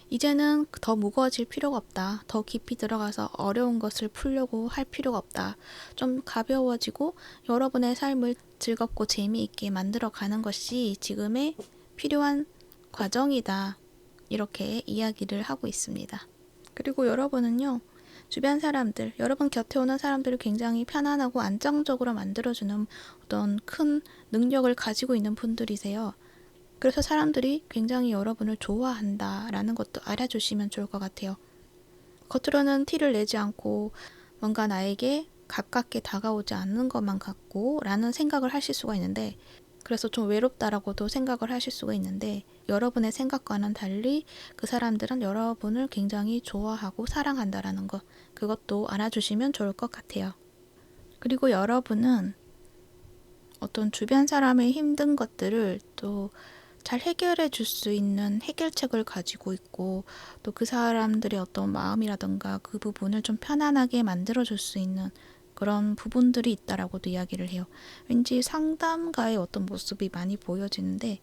이제는 더 무거워질 필요가 없다. 더 깊이 들어가서 어려운 것을 풀려고 할 필요가 없다. 좀 가벼워지고 여러분의 삶을 즐겁고 재미있게 만들어 가는 것이 지금의 필요한 과정이다. 이렇게 이야기를 하고 있습니다. 그리고 여러분은요, 주변 사람들, 여러분 곁에 오는 사람들을 굉장히 편안하고 안정적으로 만들어주는 어떤 큰 능력을 가지고 있는 분들이세요. 그래서 사람들이 굉장히 여러분을 좋아한다라는 것도 알아주시면 좋을 것 같아요. 겉으로는 티를 내지 않고 뭔가 나에게 가깝게 다가오지 않는 것만 같고 라는 생각을 하실 수가 있는데, 그래서 좀 외롭다라고도 생각을 하실 수가 있는데, 여러분의 생각과는 달리 그 사람들은 여러분을 굉장히 좋아하고 사랑한다라는 것, 그것도 알아주시면 좋을 것 같아요. 그리고 여러분은 어떤 주변 사람의 힘든 것들을 또 잘 해결해 줄 수 있는 해결책을 가지고 있고, 또 그 사람들의 어떤 마음이라던가 그 부분을 좀 편안하게 만들어 줄 수 있는 그런 부분들이 있다라고도 이야기를 해요. 왠지 상담가의 어떤 모습이 많이 보여지는데,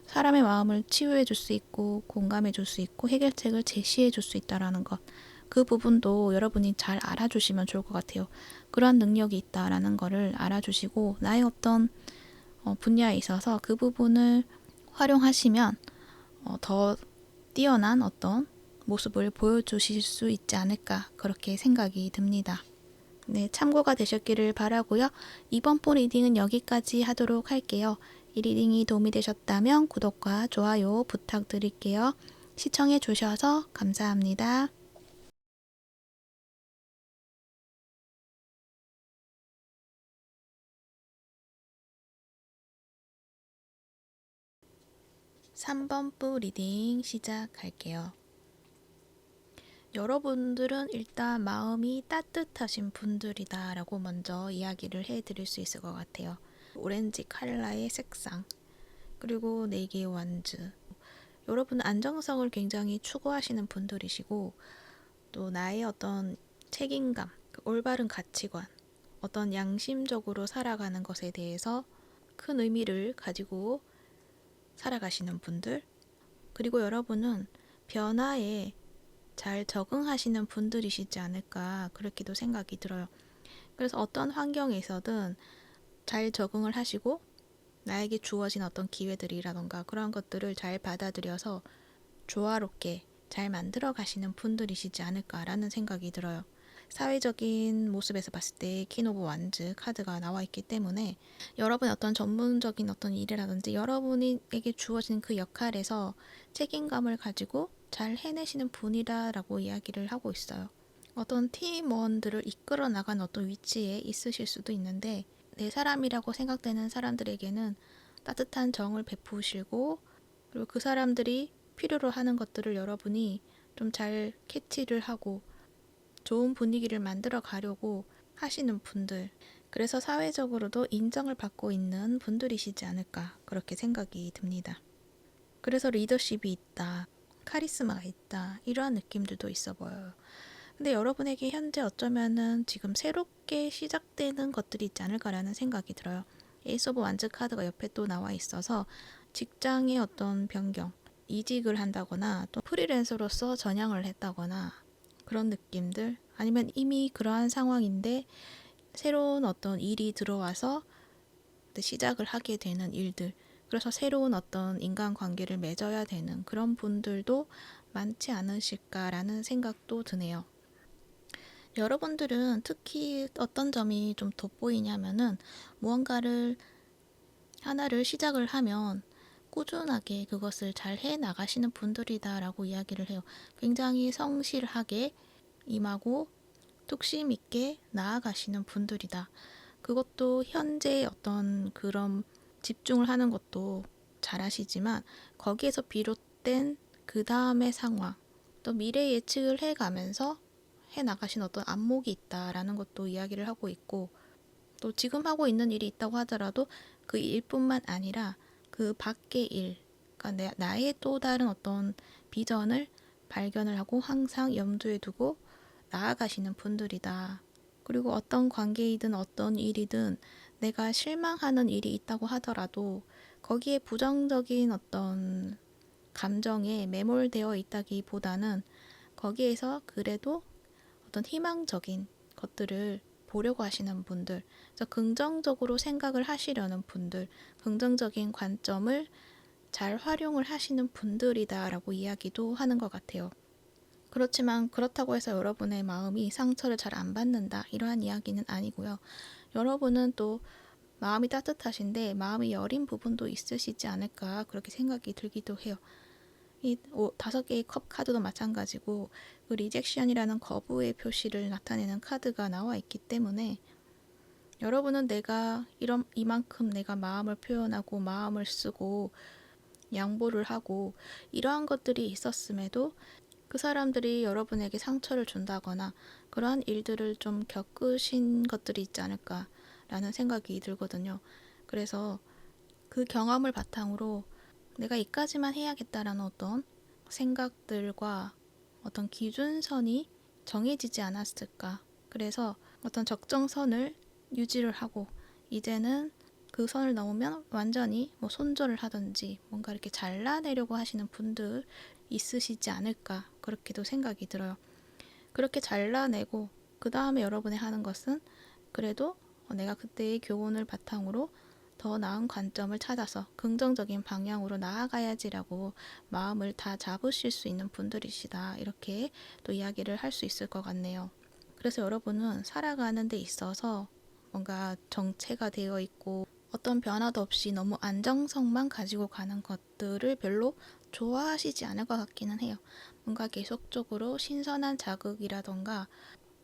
사람의 마음을 치유해 줄 수 있고 공감해 줄 수 있고 해결책을 제시해 줄 수 있다라는 것, 그 부분도 여러분이 잘 알아주시면 좋을 것 같아요. 그런 능력이 있다라는 거를 알아주시고 나의 어떤 분야에 있어서 그 부분을 활용하시면 더 뛰어난 어떤 모습을 보여주실 수 있지 않을까, 그렇게 생각이 듭니다. 네, 참고가 되셨기를 바라고요. 이번 폰 리딩은 여기까지 하도록 할게요. 이 리딩이 도움이 되셨다면 구독과 좋아요 부탁드릴게요. 시청해 주셔서 감사합니다. 3번부 리딩 시작할게요. 여러분들은 일단 마음이 따뜻하신 분들이다 라고 먼저 이야기를 해드릴 수 있을 것 같아요. 오렌지 컬러의 색상, 그리고 4개의 완즈. 여러분은 안정성을 굉장히 추구하시는 분들이시고, 또 나의 어떤 책임감, 올바른 가치관, 어떤 양심적으로 살아가는 것에 대해서 큰 의미를 가지고 살아가시는 분들. 그리고 여러분은 변화에 잘 적응하시는 분들이시지 않을까, 그렇게도 생각이 들어요. 그래서 어떤 환경에서든 잘 적응을 하시고 나에게 주어진 어떤 기회들이라던가 그런 것들을 잘 받아들여서 조화롭게 잘 만들어 가시는 분들이시지 않을까라는 생각이 들어요. 사회적인 모습에서 봤을 때 퀸 오브 완즈 카드가 나와 있기 때문에 여러분의 어떤 전문적인 어떤 일이라든지 여러분에게 주어진 그 역할에서 책임감을 가지고 잘 해내시는 분이다라고 이야기를 하고 있어요. 어떤 팀원들을 이끌어 나가는 어떤 위치에 있으실 수도 있는데, 내 사람이라고 생각되는 사람들에게는 따뜻한 정을 베푸시고, 그리고 그 사람들이 필요로 하는 것들을 여러분이 좀 잘 캐치를 하고 좋은 분위기를 만들어 가려고 하시는 분들, 그래서 사회적으로도 인정을 받고 있는 분들이시지 않을까, 그렇게 생각이 듭니다. 그래서 리더십이 있다, 카리스마가 있다, 이러한 느낌들도 있어 보여요. 근데 여러분에게 현재 어쩌면은 지금 새롭게 시작되는 것들이 있지 않을까라는 생각이 들어요. 에이스 오브 완즈 카드가 옆에 또 나와 있어서 직장의 어떤 변경, 이직을 한다거나 또 프리랜서로서 전향을 했다거나 그런 느낌들, 아니면 이미 그러한 상황인데 새로운 어떤 일이 들어와서 시작을 하게 되는 일들, 그래서 새로운 어떤 인간관계를 맺어야 되는 그런 분들도 많지 않으실까라는 생각도 드네요. 여러분들은 특히 어떤 점이 좀 돋보이냐면은 무언가를 하나를 시작을 하면 꾸준하게 그것을 잘 해 나가시는 분들이다라고 이야기를 해요. 굉장히 성실하게 임하고 뚝심 있게 나아가시는 분들이다. 그것도 현재 어떤 그런 집중을 하는 것도 잘하시지만 거기에서 비롯된 그 다음의 상황, 또 미래 예측을 해가면서 해 나가신 어떤 안목이 있다라는 것도 이야기를 하고 있고, 또 지금 하고 있는 일이 있다고 하더라도 그 일뿐만 아니라 그 밖의 일, 그러니까 나의 또 다른 어떤 비전을 발견을 하고 항상 염두에 두고 나아가시는 분들이다. 그리고 어떤 관계이든 어떤 일이든 내가 실망하는 일이 있다고 하더라도 거기에 부정적인 어떤 감정에 매몰되어 있다기보다는 거기에서 그래도 어떤 희망적인 것들을 보려고 하시는 분들, 그래서 긍정적으로 생각을 하시려는 분들, 긍정적인 관점을 잘 활용을 하시는 분들이다라고 이야기도 하는 것 같아요. 그렇지만 그렇다고 해서 여러분의 마음이 상처를 잘 안 받는다, 이러한 이야기는 아니고요. 여러분은 또 마음이 따뜻하신데 마음이 여린 부분도 있으시지 않을까 그렇게 생각이 들기도 해요. 이 5개의 컵 카드도 마찬가지고 그 리젝션이라는 거부의 표시를 나타내는 카드가 나와 있기 때문에 여러분은 내가 이만큼 내가 마음을 표현하고 마음을 쓰고 양보를 하고 이러한 것들이 있었음에도 그 사람들이 여러분에게 상처를 준다거나 그러한 일들을 좀 겪으신 것들이 있지 않을까라는 생각이 들거든요. 그래서 그 경험을 바탕으로 내가 이까지만 해야겠다라는 어떤 생각들과 어떤 기준선이 정해지지 않았을까. 그래서 어떤 적정선을 유지를 하고 이제는 그 선을 넘으면 완전히 손절을 하든지 뭔가 이렇게 잘라내려고 하시는 분들 있으시지 않을까 그렇게도 생각이 들어요. 그렇게 잘라내고 그 다음에 여러분이 하는 것은 그래도 내가 그때의 교훈을 바탕으로 더 나은 관점을 찾아서 긍정적인 방향으로 나아가야지라고 마음을 다 잡으실 수 있는 분들이시다. 이렇게 또 이야기를 할 수 있을 것 같네요. 그래서 여러분은 살아가는 데 있어서 뭔가 정체가 되어 있고 어떤 변화도 없이 너무 안정성만 가지고 가는 것들을 별로 좋아하시지 않을 것 같기는 해요. 뭔가 계속적으로 신선한 자극이라던가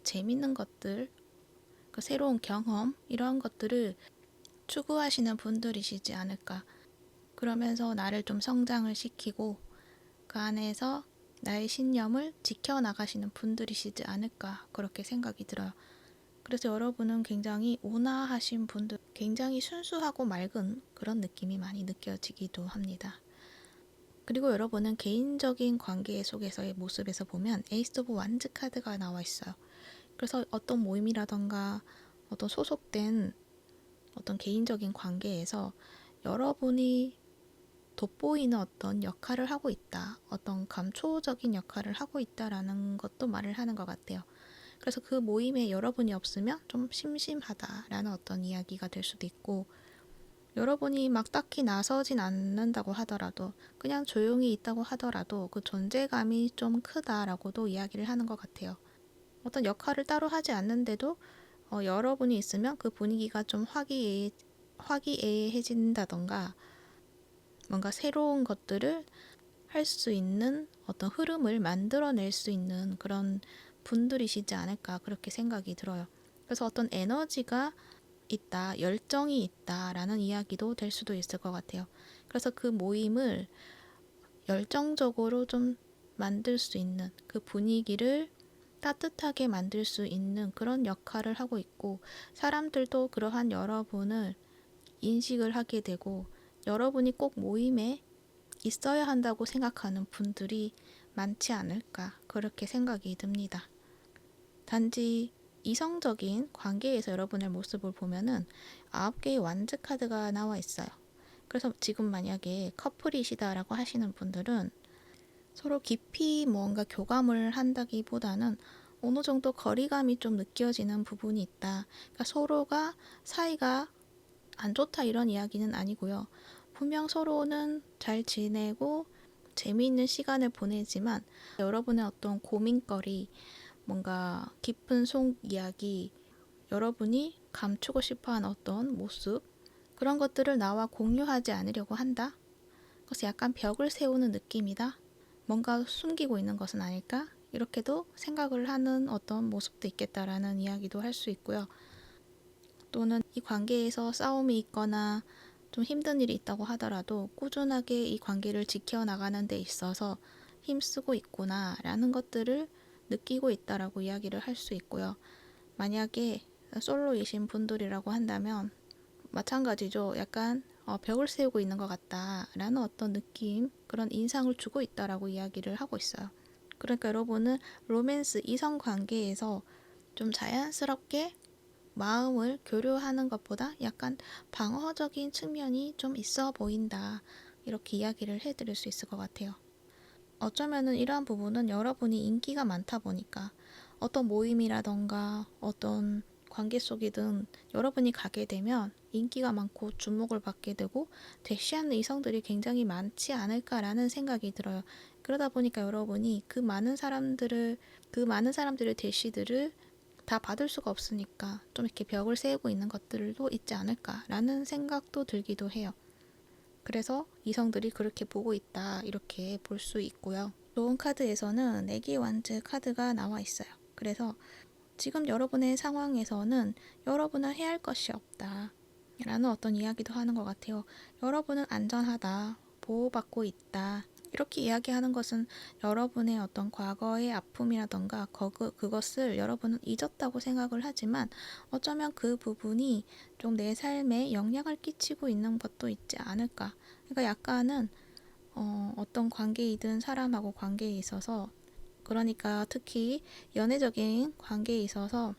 재밌는 것들, 그 새로운 경험 이런 것들을 추구하시는 분들이시지 않을까. 그러면서 나를 좀 성장을 시키고 그 안에서 나의 신념을 지켜나가시는 분들이시지 않을까 그렇게 생각이 들어요. 그래서 여러분은 굉장히 온화하신 분들, 굉장히 순수하고 맑은 그런 느낌이 많이 느껴지기도 합니다. 그리고 여러분은 개인적인 관계 속에서의 모습에서 보면 에이스 오브 완즈 카드가 나와 있어요. 그래서 어떤 모임이라던가 어떤 소속된 어떤 개인적인 관계에서 여러분이 돋보이는 어떤 역할을 하고 있다, 어떤 감초적인 역할을 하고 있다라는 것도 말을 하는 것 같아요. 그래서 그 모임에 여러분이 없으면 좀 심심하다라는 어떤 이야기가 될 수도 있고, 여러분이 막 딱히 나서진 않는다고 하더라도 그냥 조용히 있다고 하더라도 그 존재감이 좀 크다라고도 이야기를 하는 것 같아요. 어떤 역할을 따로 하지 않는데도 여러분이 있으면 그 분위기가 좀 화기애애해진다던가 뭔가 새로운 것들을 할 수 있는 어떤 흐름을 만들어낼 수 있는 그런 분들이시지 않을까 그렇게 생각이 들어요. 그래서 어떤 에너지가 있다, 열정이 있다라는 이야기도 될 수도 있을 것 같아요. 그래서 그 모임을 열정적으로 좀 만들 수 있는 그 분위기를 따뜻하게 만들 수 있는 그런 역할을 하고 있고, 사람들도 그러한 여러분을 인식을 하게 되고 여러분이 꼭 모임에 있어야 한다고 생각하는 분들이 많지 않을까 그렇게 생각이 듭니다. 단지 이성적인 관계에서 여러분의 모습을 보면은 9개의 완즈 카드가 나와 있어요. 그래서 지금 만약에 커플이시다라고 하시는 분들은 서로 깊이 뭔가 교감을 한다기보다는 어느 정도 거리감이 좀 느껴지는 부분이 있다. 그러니까 서로가 사이가 안 좋다 이런 이야기는 아니고요. 분명 서로는 잘 지내고 재미있는 시간을 보내지만 여러분의 어떤 고민거리, 뭔가 깊은 속 이야기, 여러분이 감추고 싶어하는 어떤 모습, 그런 것들을 나와 공유하지 않으려고 한다. 그래서 약간 벽을 세우는 느낌이다. 뭔가 숨기고 있는 것은 아닐까? 이렇게도 생각을 하는 어떤 모습도 있겠다라는 이야기도 할 수 있고요. 또는 이 관계에서 싸움이 있거나 좀 힘든 일이 있다고 하더라도 꾸준하게 이 관계를 지켜나가는 데 있어서 힘쓰고 있구나 라는 것들을 느끼고 있다라고 이야기를 할 수 있고요. 만약에 솔로이신 분들이라고 한다면 마찬가지죠. 약간 벽을 세우고 있는 것 같다라는 어떤 느낌, 그런 인상을 주고 있다라고 이야기를 하고 있어요. 그러니까 여러분은 로맨스 이성 관계에서 좀 자연스럽게 마음을 교류하는 것보다 약간 방어적인 측면이 좀 있어 보인다. 이렇게 이야기를 해드릴 수 있을 것 같아요. 어쩌면은 이러한 부분은 여러분이 인기가 많다 보니까 어떤 모임이라던가 어떤 관계 속이든 여러분이 가게 되면 인기가 많고 주목을 받게 되고 대시하는 이성들이 굉장히 많지 않을까라는 생각이 들어요. 그러다 보니까 여러분이 그 많은 사람들의 대시들을 다 받을 수가 없으니까 좀 이렇게 벽을 세우고 있는 것들도 있지 않을까라는 생각도 들기도 해요. 그래서 이성들이 그렇게 보고 있다 이렇게 볼 수 있고요. 좋은 카드에서는 내기 완즈 카드가 나와 있어요. 그래서 지금 여러분의 상황에서는 여러분은 해야 할 것이 없다 라는 어떤 이야기도 하는 것 같아요. 여러분은 안전하다, 보호받고 있다, 이렇게 이야기하는 것은 여러분의 어떤 과거의 아픔이라던가 그것을 여러분은 잊었다고 생각을 하지만 어쩌면 그 부분이 좀 내 삶에 영향을 끼치고 있는 것도 있지 않을까. 그러니까 약간은 어떤 관계이든 사람하고 관계에 있어서, 그러니까 특히 연애적인 관계에 있어서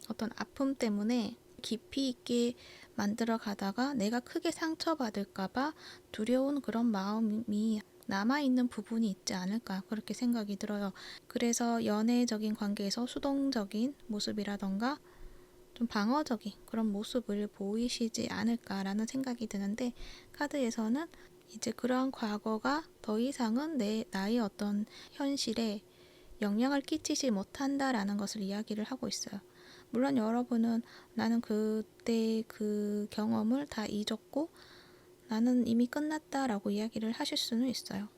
어떤 아픔 때문에 깊이 있게 만들어 가다가 내가 크게 상처받을까봐 두려운 그런 마음이 남아있는 부분이 있지 않을까 그렇게 생각이 들어요. 그래서 연애적인 관계에서 수동적인 모습이라던가 좀 방어적인 그런 모습을 보이시지 않을까라는 생각이 드는데, 카드에서는 이제 그러한 과거가 더 이상은 나의 어떤 현실에 영향을 끼치지 못한다라는 것을 이야기를 하고 있어요. 물론 여러분은 나는 그때 그 경험을 다 잊었고 나는 이미 끝났다라고 이야기를 하실 수는 있어요.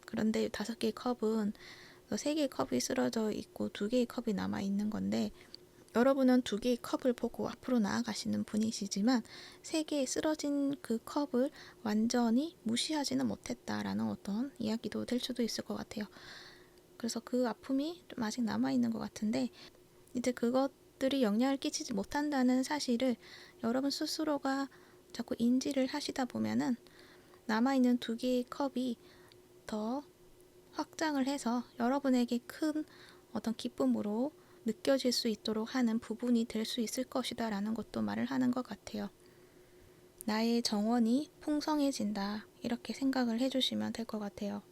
그런데 5개의 컵은 3개의 컵이 쓰러져 있고 2개의 컵이 남아 있는 건데, 여러분은 2개의 컵을 보고 앞으로 나아가시는 분이시지만 3개의 쓰러진 그 컵을 완전히 무시하지는 못했다라는 어떤 이야기도 될 수도 있을 것 같아요. 그래서 그 아픔이 좀 아직 남아있는 것 같은데, 이제 그것들이 영향을 끼치지 못한다는 사실을 여러분 스스로가 자꾸 인지를 하시다 보면은 남아있는 2개의 컵이 더 확장을 해서 여러분에게 큰 어떤 기쁨으로 느껴질 수 있도록 하는 부분이 될 수 있을 것이다 라는 것도 말을 하는 것 같아요. 나의 정원이 풍성해진다 이렇게 생각을 해주시면 될 것 같아요.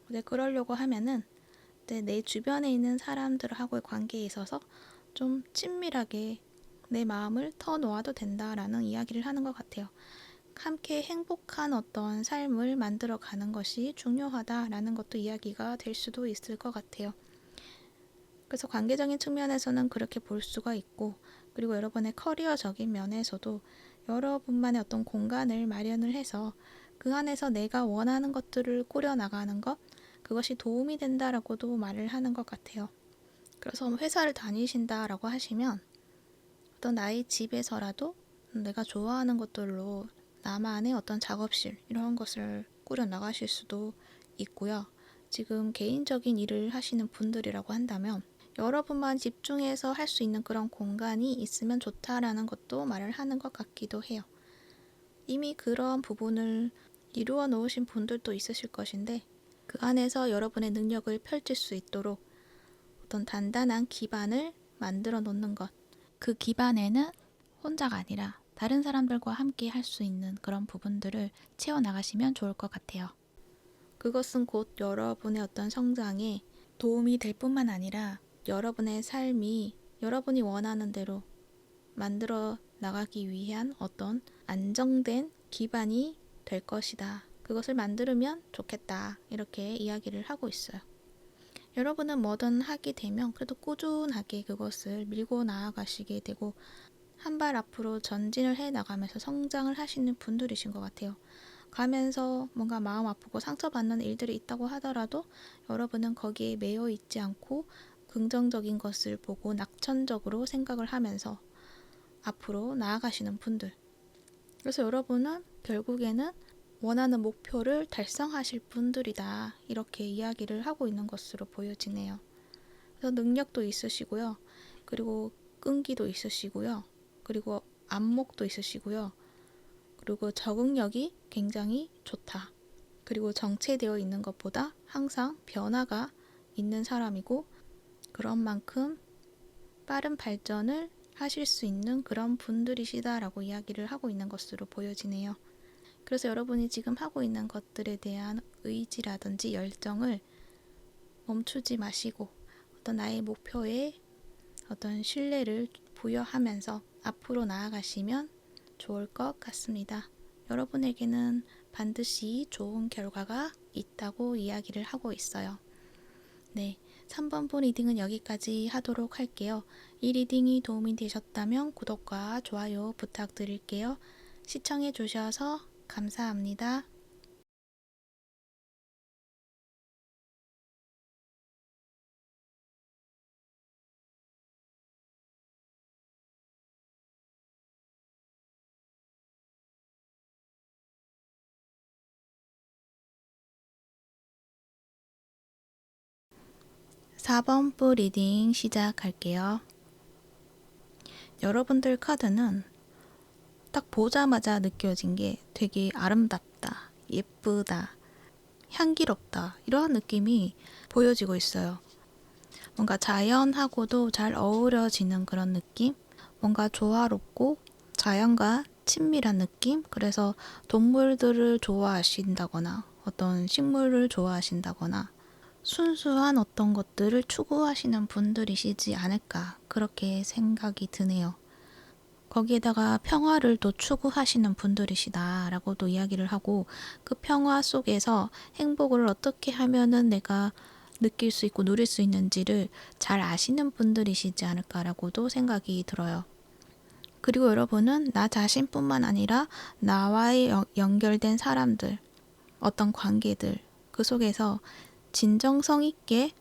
근데 그러려고 하면은 내 주변에 있는 사람들하고의 관계에 있어서 좀 친밀하게 내 마음을 터놓아도 된다라는 이야기를 하는 것 같아요. 함께 행복한 어떤 삶을 만들어가는 것이 중요하다라는 것도 이야기가 될 수도 있을 것 같아요. 그래서 관계적인 측면에서는 그렇게 볼 수가 있고, 그리고 여러분의 커리어적인 면에서도 여러분만의 어떤 공간을 마련을 해서 그 안에서 내가 원하는 것들을 꾸려나가는 것, 그것이 도움이 된다라고도 말을 하는 것 같아요. 그래서 회사를 다니신다라고 하시면 어떤 나의 집에서라도 내가 좋아하는 것들로 나만의 어떤 작업실 이런 것을 꾸려나가실 수도 있고요. 지금 개인적인 일을 하시는 분들이라고 한다면 여러분만 집중해서 할 수 있는 그런 공간이 있으면 좋다라는 것도 말을 하는 것 같기도 해요. 이미 그런 부분을 이루어 놓으신 분들도 있으실 것인데, 그 안에서 여러분의 능력을 펼칠 수 있도록 어떤 단단한 기반을 만들어 놓는 것, 그 기반에는 혼자가 아니라 다른 사람들과 함께 할 수 있는 그런 부분들을 채워나가시면 좋을 것 같아요. 그것은 곧 여러분의 어떤 성장에 도움이 될 뿐만 아니라 여러분의 삶이 여러분이 원하는 대로 만들어 나가기 위한 어떤 안정된 기반이 될 것이다. 그것을 만들면 좋겠다. 이렇게 이야기를 하고 있어요. 여러분은 뭐든 하게 되면 그래도 꾸준하게 그것을 밀고 나아가시게 되고 한 발 앞으로 전진을 해 나가면서 성장을 하시는 분들이신 것 같아요. 가면서 뭔가 마음 아프고 상처받는 일들이 있다고 하더라도 여러분은 거기에 매여 있지 않고 긍정적인 것을 보고 낙천적으로 생각을 하면서 앞으로 나아가시는 분들. 그래서 여러분은 결국에는 원하는 목표를 달성하실 분들이다. 이렇게 이야기를 하고 있는 것으로 보여지네요. 그래서 능력도 있으시고요. 그리고 끈기도 있으시고요. 그리고 안목도 있으시고요. 그리고 적응력이 굉장히 좋다. 그리고 정체되어 있는 것보다 항상 변화가 있는 사람이고 그런 만큼 빠른 발전을 하실 수 있는 그런 분들이시다라고 이야기를 하고 있는 것으로 보여지네요. 그래서 여러분이 지금 하고 있는 것들에 대한 의지라든지 열정을 멈추지 마시고 어떤 나의 목표에 어떤 신뢰를 부여하면서 앞으로 나아가시면 좋을 것 같습니다. 여러분에게는 반드시 좋은 결과가 있다고 이야기를 하고 있어요. 네, 3번분 리딩은 여기까지 하도록 할게요. 이 리딩이 도움이 되셨다면 구독과 좋아요 부탁드릴게요. 시청해 주셔서 감사합니다. 4번분 리딩 시작할게요. 여러분들 카드는 딱 보자마자 느껴진 게 되게 아름답다, 예쁘다, 향기롭다 이러한 느낌이 보여지고 있어요. 뭔가 자연하고도 잘 어우러지는 그런 느낌? 뭔가 조화롭고 자연과 친밀한 느낌? 그래서 동물들을 좋아하신다거나 어떤 식물을 좋아하신다거나 순수한 어떤 것들을 추구하시는 분들이시지 않을까 그렇게 생각이 드네요. 거기에다가 평화를 또 추구하시는 분들이시다라고도 이야기를 하고 그 평화 속에서 행복을 어떻게 하면은 내가 느낄 수 있고 누릴 수 있는지를 잘 아시는 분들이시지 않을까라고도 생각이 들어요. 그리고 여러분은 나 자신뿐만 아니라 나와의 연결된 사람들, 어떤 관계들, 그 속에서 진정성 있게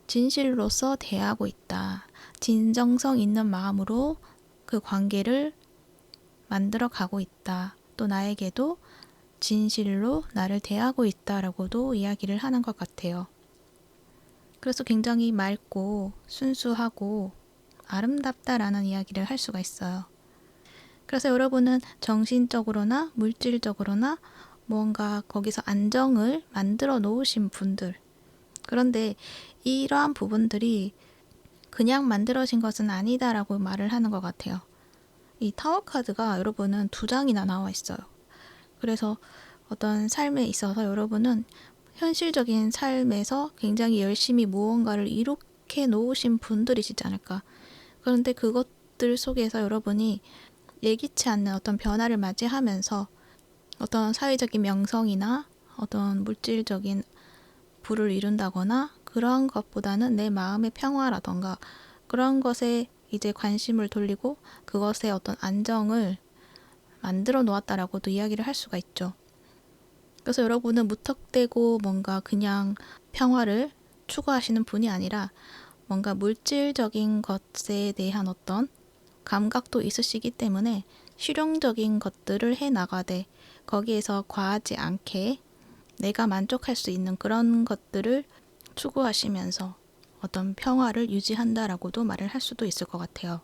진실로서 대하고 있다. 진정성 있는 마음으로 그 관계를 만들어 가고 있다. 또 나에게도 진실로 나를 대하고 있다라고도 이야기를 하는 것 같아요. 그래서 굉장히 맑고 순수하고 아름답다라는 이야기를 할 수가 있어요. 그래서 여러분은 정신적으로나 물질적으로나 뭔가 거기서 안정을 만들어 놓으신 분들. 그런데 이러한 부분들이 그냥 만들어진 것은 아니다라고 말을 하는 것 같아요. 이 타워 카드가 여러분은 2장이나 나와 있어요. 그래서 어떤 삶에 있어서 여러분은 현실적인 삶에서 굉장히 열심히 무언가를 이룩해 놓으신 분들이시지 않을까. 그런데 그것들 속에서 여러분이 예기치 않는 어떤 변화를 맞이하면서 어떤 사회적인 명성이나 어떤 물질적인 부를 이룬다거나 그러한 것보다는 내 마음의 평화라던가 그런 것에 이제 관심을 돌리고 그것에 어떤 안정을 만들어 놓았다라고도 이야기를 할 수가 있죠. 그래서 여러분은 무턱대고 뭔가 그냥 평화를 추구하시는 분이 아니라 뭔가 물질적인 것에 대한 어떤 감각도 있으시기 때문에 실용적인 것들을 해 나가되 거기에서 과하지 않게 내가 만족할 수 있는 그런 것들을 추구하시면서 어떤 평화를 유지한다라고도 말을 할 수도 있을 것 같아요.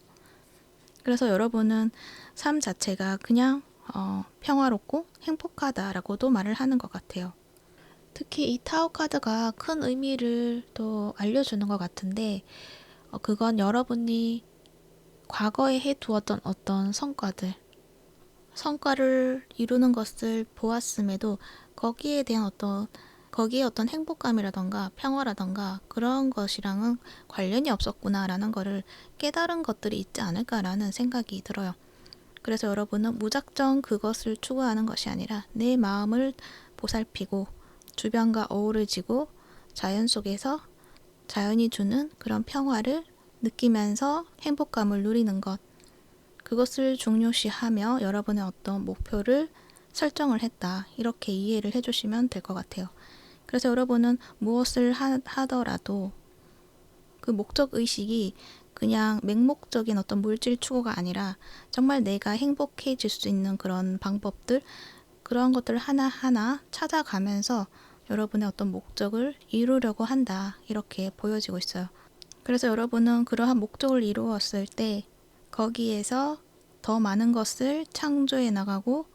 그래서 여러분은 삶 자체가 그냥 평화롭고 행복하다라고도 말을 하는 것 같아요. 특히 이 타워 카드가 큰 의미를 또 알려주는 것 같은데 그건 여러분이 과거에 해두었던 어떤 성과를 이루는 것을 보았음에도 거기에 어떤 행복감이라던가 평화라던가 그런 것이랑은 관련이 없었구나라는 거를 깨달은 것들이 있지 않을까라는 생각이 들어요. 그래서 여러분은 무작정 그것을 추구하는 것이 아니라 내 마음을 보살피고 주변과 어우러지고 자연 속에서 자연이 주는 그런 평화를 느끼면서 행복감을 누리는 것, 그것을 중요시하며 여러분의 어떤 목표를 설정을 했다. 이렇게 이해를 해주시면 될 것 같아요. 그래서 여러분은 무엇을 하더라도 그 목적 의식이 그냥 맹목적인 어떤 물질 추구가 아니라 정말 내가 행복해질 수 있는 그런 방법들, 그런 것들을 하나하나 찾아가면서 여러분의 어떤 목적을 이루려고 한다. 이렇게 보여지고 있어요. 그래서 여러분은 그러한 목적을 이루었을 때 거기에서 더 많은 것을 창조해 나가고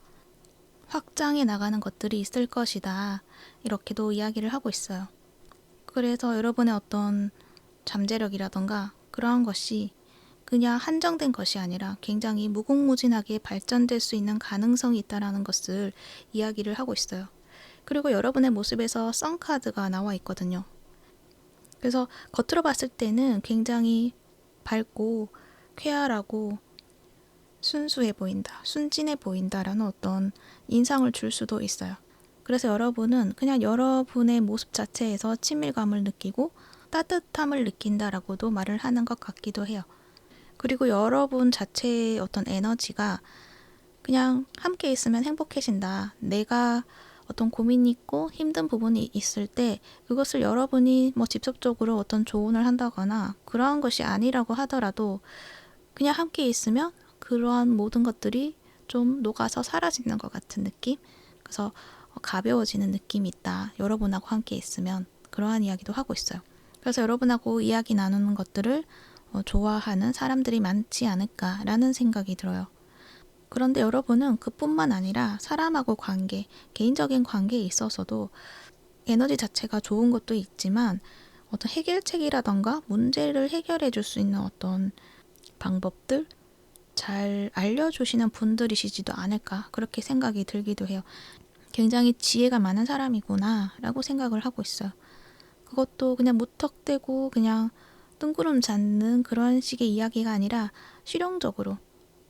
확장해 나가는 것들이 있을 것이다. 이렇게도 이야기를 하고 있어요. 그래서 여러분의 어떤 잠재력이라던가 그러한 것이 그냥 한정된 것이 아니라 굉장히 무궁무진하게 발전될 수 있는 가능성이 있다는 것을 이야기를 하고 있어요. 그리고 여러분의 모습에서 썬카드가 나와 있거든요. 그래서 겉으로 봤을 때는 굉장히 밝고 쾌활하고 순수해 보인다, 순진해 보인다라는 어떤 인상을 줄 수도 있어요. 그래서 여러분은 그냥 여러분의 모습 자체에서 친밀감을 느끼고 따뜻함을 느낀다라고도 말을 하는 것 같기도 해요. 그리고 여러분 자체의 어떤 에너지가 그냥 함께 있으면 행복해진다. 내가 어떤 고민이 있고 힘든 부분이 있을 때 그것을 여러분이 직접적으로 어떤 조언을 한다거나 그러한 것이 아니라고 하더라도 그냥 함께 있으면 그러한 모든 것들이 좀 녹아서 사라지는 것 같은 느낌? 그래서 가벼워지는 느낌이 있다. 여러분하고 함께 있으면 그러한 이야기도 하고 있어요. 그래서 여러분하고 이야기 나누는 것들을 좋아하는 사람들이 많지 않을까라는 생각이 들어요. 그런데 여러분은 그뿐만 아니라 사람하고 관계, 개인적인 관계에 있어서도 에너지 자체가 좋은 것도 있지만 어떤 해결책이라던가 문제를 해결해 줄 수 있는 어떤 방법들 잘 알려주시는 분들이시지도 않을까 그렇게 생각이 들기도 해요. 굉장히 지혜가 많은 사람이구나 라고 생각을 하고 있어요. 그것도 그냥 무턱대고 그냥 뜬구름 잡는 그런 식의 이야기가 아니라 실용적으로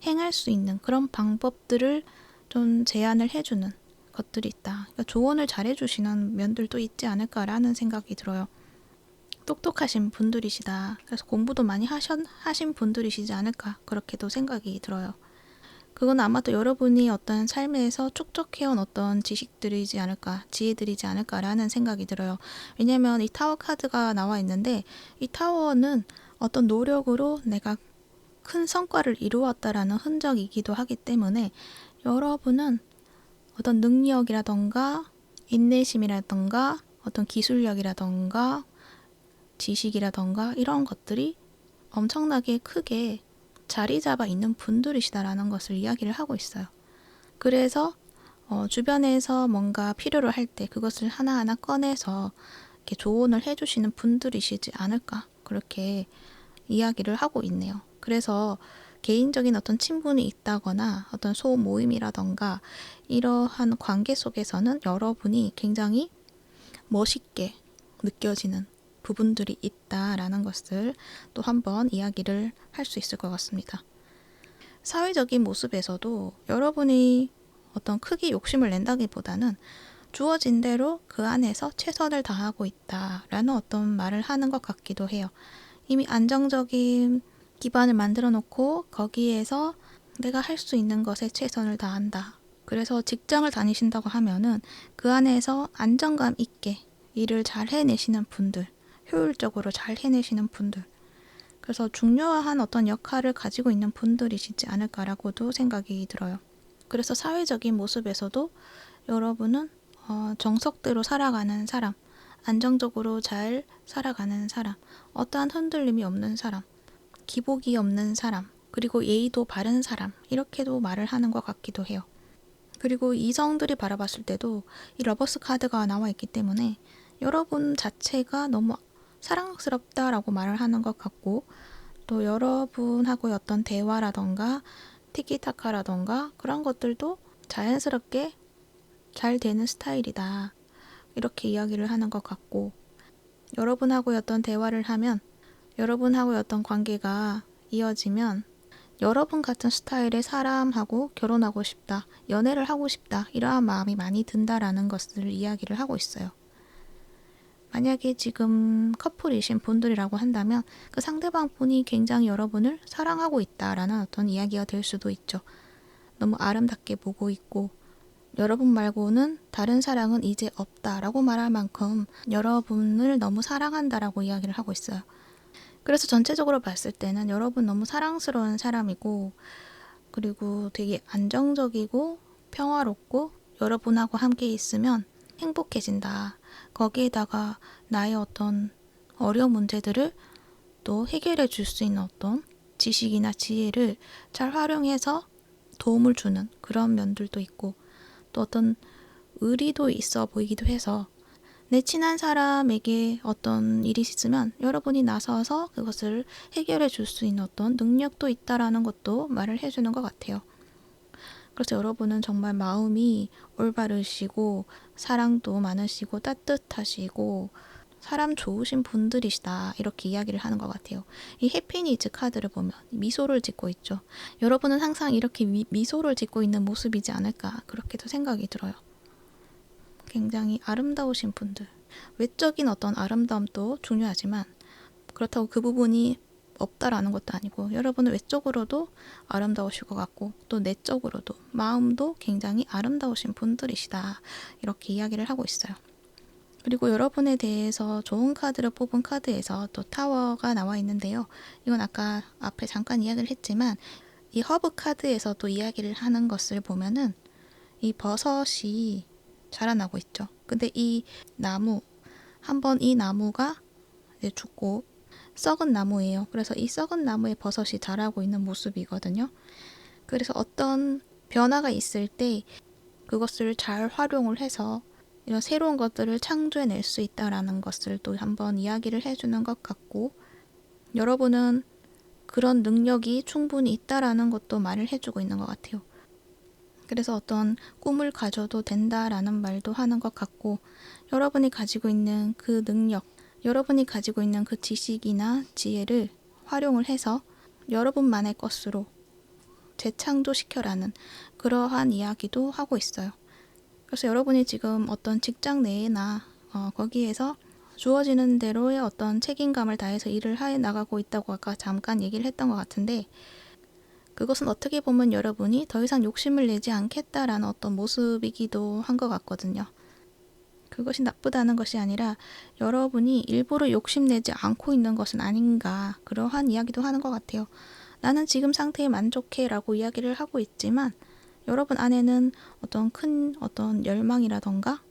행할 수 있는 그런 방법들을 좀 제안을 해주는 것들이 있다. 그러니까 조언을 잘해주시는 면들도 있지 않을까라는 생각이 들어요. 똑똑하신 분들이시다. 그래서 공부도 많이 하신 분들이시지 않을까 그렇게도 생각이 들어요. 그건 아마도 여러분이 어떤 삶에서 축적해온 어떤 지식들이지 않을까, 지혜들이지 않을까라는 생각이 들어요. 왜냐면 이 타워 카드가 나와 있는데 이 타워는 어떤 노력으로 내가 큰 성과를 이루었다라는 흔적이기도 하기 때문에 여러분은 어떤 능력이라던가 인내심이라던가 어떤 기술력이라던가 지식이라던가 이런 것들이 엄청나게 크게 자리 잡아 있는 분들이시다라는 것을 이야기를 하고 있어요. 그래서 주변에서 뭔가 필요로 할 때 그것을 하나하나 꺼내서 이렇게 조언을 해주시는 분들이시지 않을까 그렇게 이야기를 하고 있네요. 그래서 개인적인 어떤 친분이 있다거나 어떤 소모임이라던가 이러한 관계 속에서는 여러분이 굉장히 멋있게 느껴지는 부분들이 있다라는 것을 또 한번 이야기를 할 수 있을 것 같습니다. 사회적인 모습에서도 여러분이 어떤 크게 욕심을 낸다기보다는 주어진 대로 그 안에서 최선을 다하고 있다라는 어떤 말을 하는 것 같기도 해요. 이미 안정적인 기반을 만들어 놓고 거기에서 내가 할 수 있는 것에 최선을 다한다. 그래서 직장을 다니신다고 하면은 그 안에서 안정감 있게 일을 잘 해내시는 분들, 효율적으로 잘 해내시는 분들, 그래서 중요한 어떤 역할을 가지고 있는 분들이시지 않을까라고도 생각이 들어요. 그래서 사회적인 모습에서도 여러분은 정석대로 살아가는 사람, 안정적으로 잘 살아가는 사람, 어떠한 흔들림이 없는 사람, 기복이 없는 사람, 그리고 예의도 바른 사람, 이렇게도 말을 하는 것 같기도 해요. 그리고 이성들이 바라봤을 때도 이 러버스 카드가 나와 있기 때문에 여러분 자체가 너무 사랑스럽다라고 말을 하는 것 같고, 또 여러분하고의 어떤 대화라던가 티키타카라던가 그런 것들도 자연스럽게 잘 되는 스타일이다. 이렇게 이야기를 하는 것 같고, 여러분하고의 어떤 대화를 하면, 여러분하고의 어떤 관계가 이어지면 여러분 같은 스타일의 사람하고 결혼하고 싶다, 연애를 하고 싶다, 이러한 마음이 많이 든다라는 것을 이야기를 하고 있어요. 만약에 지금 커플이신 분들이라고 한다면 그 상대방 분이 굉장히 여러분을 사랑하고 있다라는 어떤 이야기가 될 수도 있죠. 너무 아름답게 보고 있고 여러분 말고는 다른 사랑은 이제 없다라고 말할 만큼 여러분을 너무 사랑한다라고 이야기를 하고 있어요. 그래서 전체적으로 봤을 때는 여러분 너무 사랑스러운 사람이고 그리고 되게 안정적이고 평화롭고 여러분하고 함께 있으면 행복해진다. 거기에다가 나의 어떤 어려운 문제들을 또 해결해 줄 수 있는 어떤 지식이나 지혜를 잘 활용해서 도움을 주는 그런 면들도 있고 또 어떤 의리도 있어 보이기도 해서 내 친한 사람에게 어떤 일이 있으면 여러분이 나서서 그것을 해결해 줄 수 있는 어떤 능력도 있다라는 것도 말을 해주는 것 같아요. 그래서 여러분은 정말 마음이 올바르시고 사랑도 많으시고 따뜻하시고 사람 좋으신 분들이시다 이렇게 이야기를 하는 것 같아요. 이 해피니즈 카드를 보면 미소를 짓고 있죠. 여러분은 항상 이렇게 미소를 짓고 있는 모습이지 않을까 그렇게도 생각이 들어요. 굉장히 아름다우신 분들. 외적인 어떤 아름다움도 중요하지만 그렇다고 그 부분이 없다라는 것도 아니고 여러분은 외적으로도 아름다우실 것 같고 또 내적으로도 마음도 굉장히 아름다우신 분들이시다 이렇게 이야기를 하고 있어요. 그리고 여러분에 대해서 좋은 카드를 뽑은 카드에서 또 타워가 나와 있는데요. 이건 아까 앞에 잠깐 이야기를 했지만 이 허브 카드에서 또 이야기를 하는 것을 보면은 이 버섯이 자라나고 있죠. 근데 이 나무 한번 이 나무가 이제 죽고 썩은 나무예요. 그래서 이 썩은 나무에 버섯이 자라고 있는 모습이거든요. 그래서 어떤 변화가 있을 때 그것을 잘 활용을 해서 이런 새로운 것들을 창조해낼 수 있다라는 것을 또 한번 이야기를 해주는 것 같고 여러분은 그런 능력이 충분히 있다라는 것도 말을 해주고 있는 것 같아요. 그래서 어떤 꿈을 가져도 된다라는 말도 하는 것 같고 여러분이 가지고 있는 그 능력, 여러분이 가지고 있는 그 지식이나 지혜를 활용을 해서 여러분만의 것으로 재창조시켜라는 그러한 이야기도 하고 있어요. 그래서 여러분이 지금 어떤 직장 내나 거기에서 주어지는 대로의 어떤 책임감을 다해서 일을 해 나가고 있다고 아까 잠깐 얘기를 했던 것 같은데 그것은 어떻게 보면 여러분이 더 이상 욕심을 내지 않겠다라는 어떤 모습이기도 한 것 같거든요. 그것이 나쁘다는 것이 아니라 여러분이 일부러 욕심내지 않고 있는 것은 아닌가 그러한 이야기도 하는 것 같아요. 나는 지금 상태에 만족해 라고 이야기를 하고 있지만 여러분 안에는 어떤 큰 어떤 열망이라던가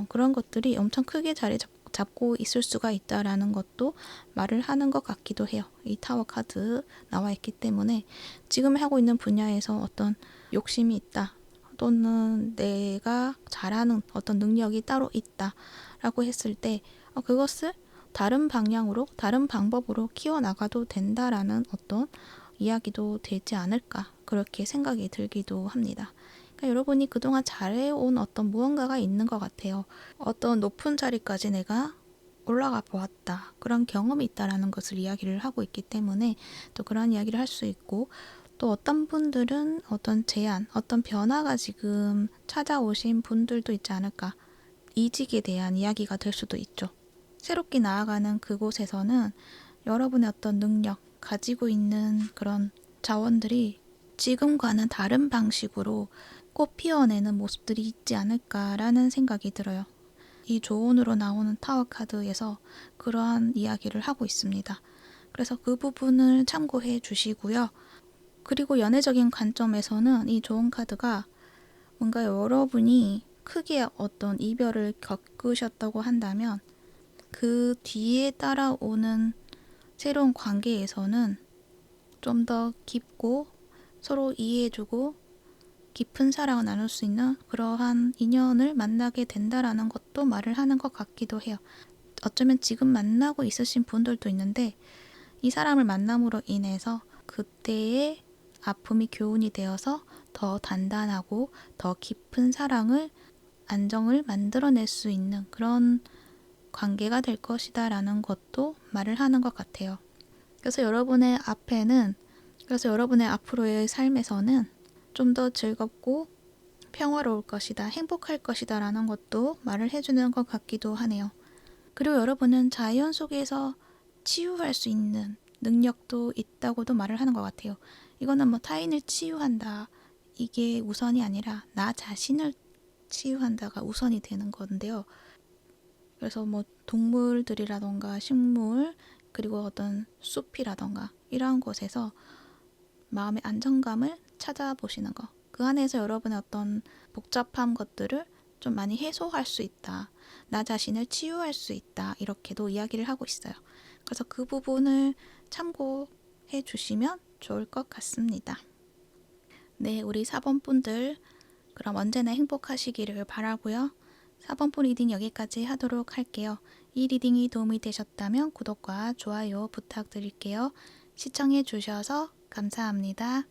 그런 것들이 엄청 크게 자리 잡고 있을 수가 있다라는 것도 말을 하는 것 같기도 해요. 이 타워 카드 나와 있기 때문에 지금 하고 있는 분야에서 어떤 욕심이 있다 또는 내가 잘하는 어떤 능력이 따로 있다라고 했을 때 그것을 다른 방향으로 다른 방법으로 키워나가도 된다라는 어떤 이야기도 되지 않을까 그렇게 생각이 들기도 합니다. 그러니까 여러분이 그동안 잘해온 어떤 무언가가 있는 것 같아요. 어떤 높은 자리까지 내가 올라가 보았다. 그런 경험이 있다라는 것을 이야기를 하고 있기 때문에 또 그런 이야기를 할 수 있고 또 어떤 분들은 어떤 제안, 어떤 변화가 지금 찾아오신 분들도 있지 않을까. 이직에 대한 이야기가 될 수도 있죠. 새롭게 나아가는 그곳에서는 여러분의 어떤 능력, 가지고 있는 그런 자원들이 지금과는 다른 방식으로 꽃 피어내는 모습들이 있지 않을까라는 생각이 들어요. 이 조언으로 나오는 타워 카드에서 그러한 이야기를 하고 있습니다. 그래서 그 부분을 참고해 주시고요. 그리고 연애적인 관점에서는 이 조언 카드가 뭔가 여러분이 크게 어떤 이별을 겪으셨다고 한다면 그 뒤에 따라오는 새로운 관계에서는 좀 더 깊고 서로 이해해주고 깊은 사랑을 나눌 수 있는 그러한 인연을 만나게 된다라는 것도 말을 하는 것 같기도 해요. 어쩌면 지금 만나고 있으신 분들도 있는데 이 사람을 만남으로 인해서 그때의 아픔이 교훈이 되어서 더 단단하고 더 깊은 사랑을 안정을 만들어낼 수 있는 그런 관계가 될 것이다 라는 것도 말을 하는 것 같아요. 그래서 여러분의 앞에는 그래서 여러분의 앞으로의 삶에서는 좀 더 즐겁고 평화로울 것이다, 행복할 것이다 라는 것도 말을 해주는 것 같기도 하네요. 그리고 여러분은 자연 속에서 치유할 수 있는 능력도 있다고도 말을 하는 것 같아요. 이거는 뭐 타인을 치유한다, 이게 우선이 아니라 나 자신을 치유한다가 우선이 되는 건데요. 그래서 뭐 동물들이라던가 식물, 그리고 어떤 숲이라던가 이러한 곳에서 마음의 안정감을 찾아보시는 거. 그 안에서 여러분의 어떤 복잡한 것들을 좀 많이 해소할 수 있다. 나 자신을 치유할 수 있다. 이렇게도 이야기를 하고 있어요. 그래서 그 부분을 참고해 주시면 좋을 것 같습니다. 네, 우리 4번 분들 그럼 언제나 행복하시기를 바라고요. 4번 분 리딩 여기까지 하도록 할게요. 이 리딩이 도움이 되셨다면 구독과 좋아요 부탁드릴게요. 시청해 주셔서 감사합니다.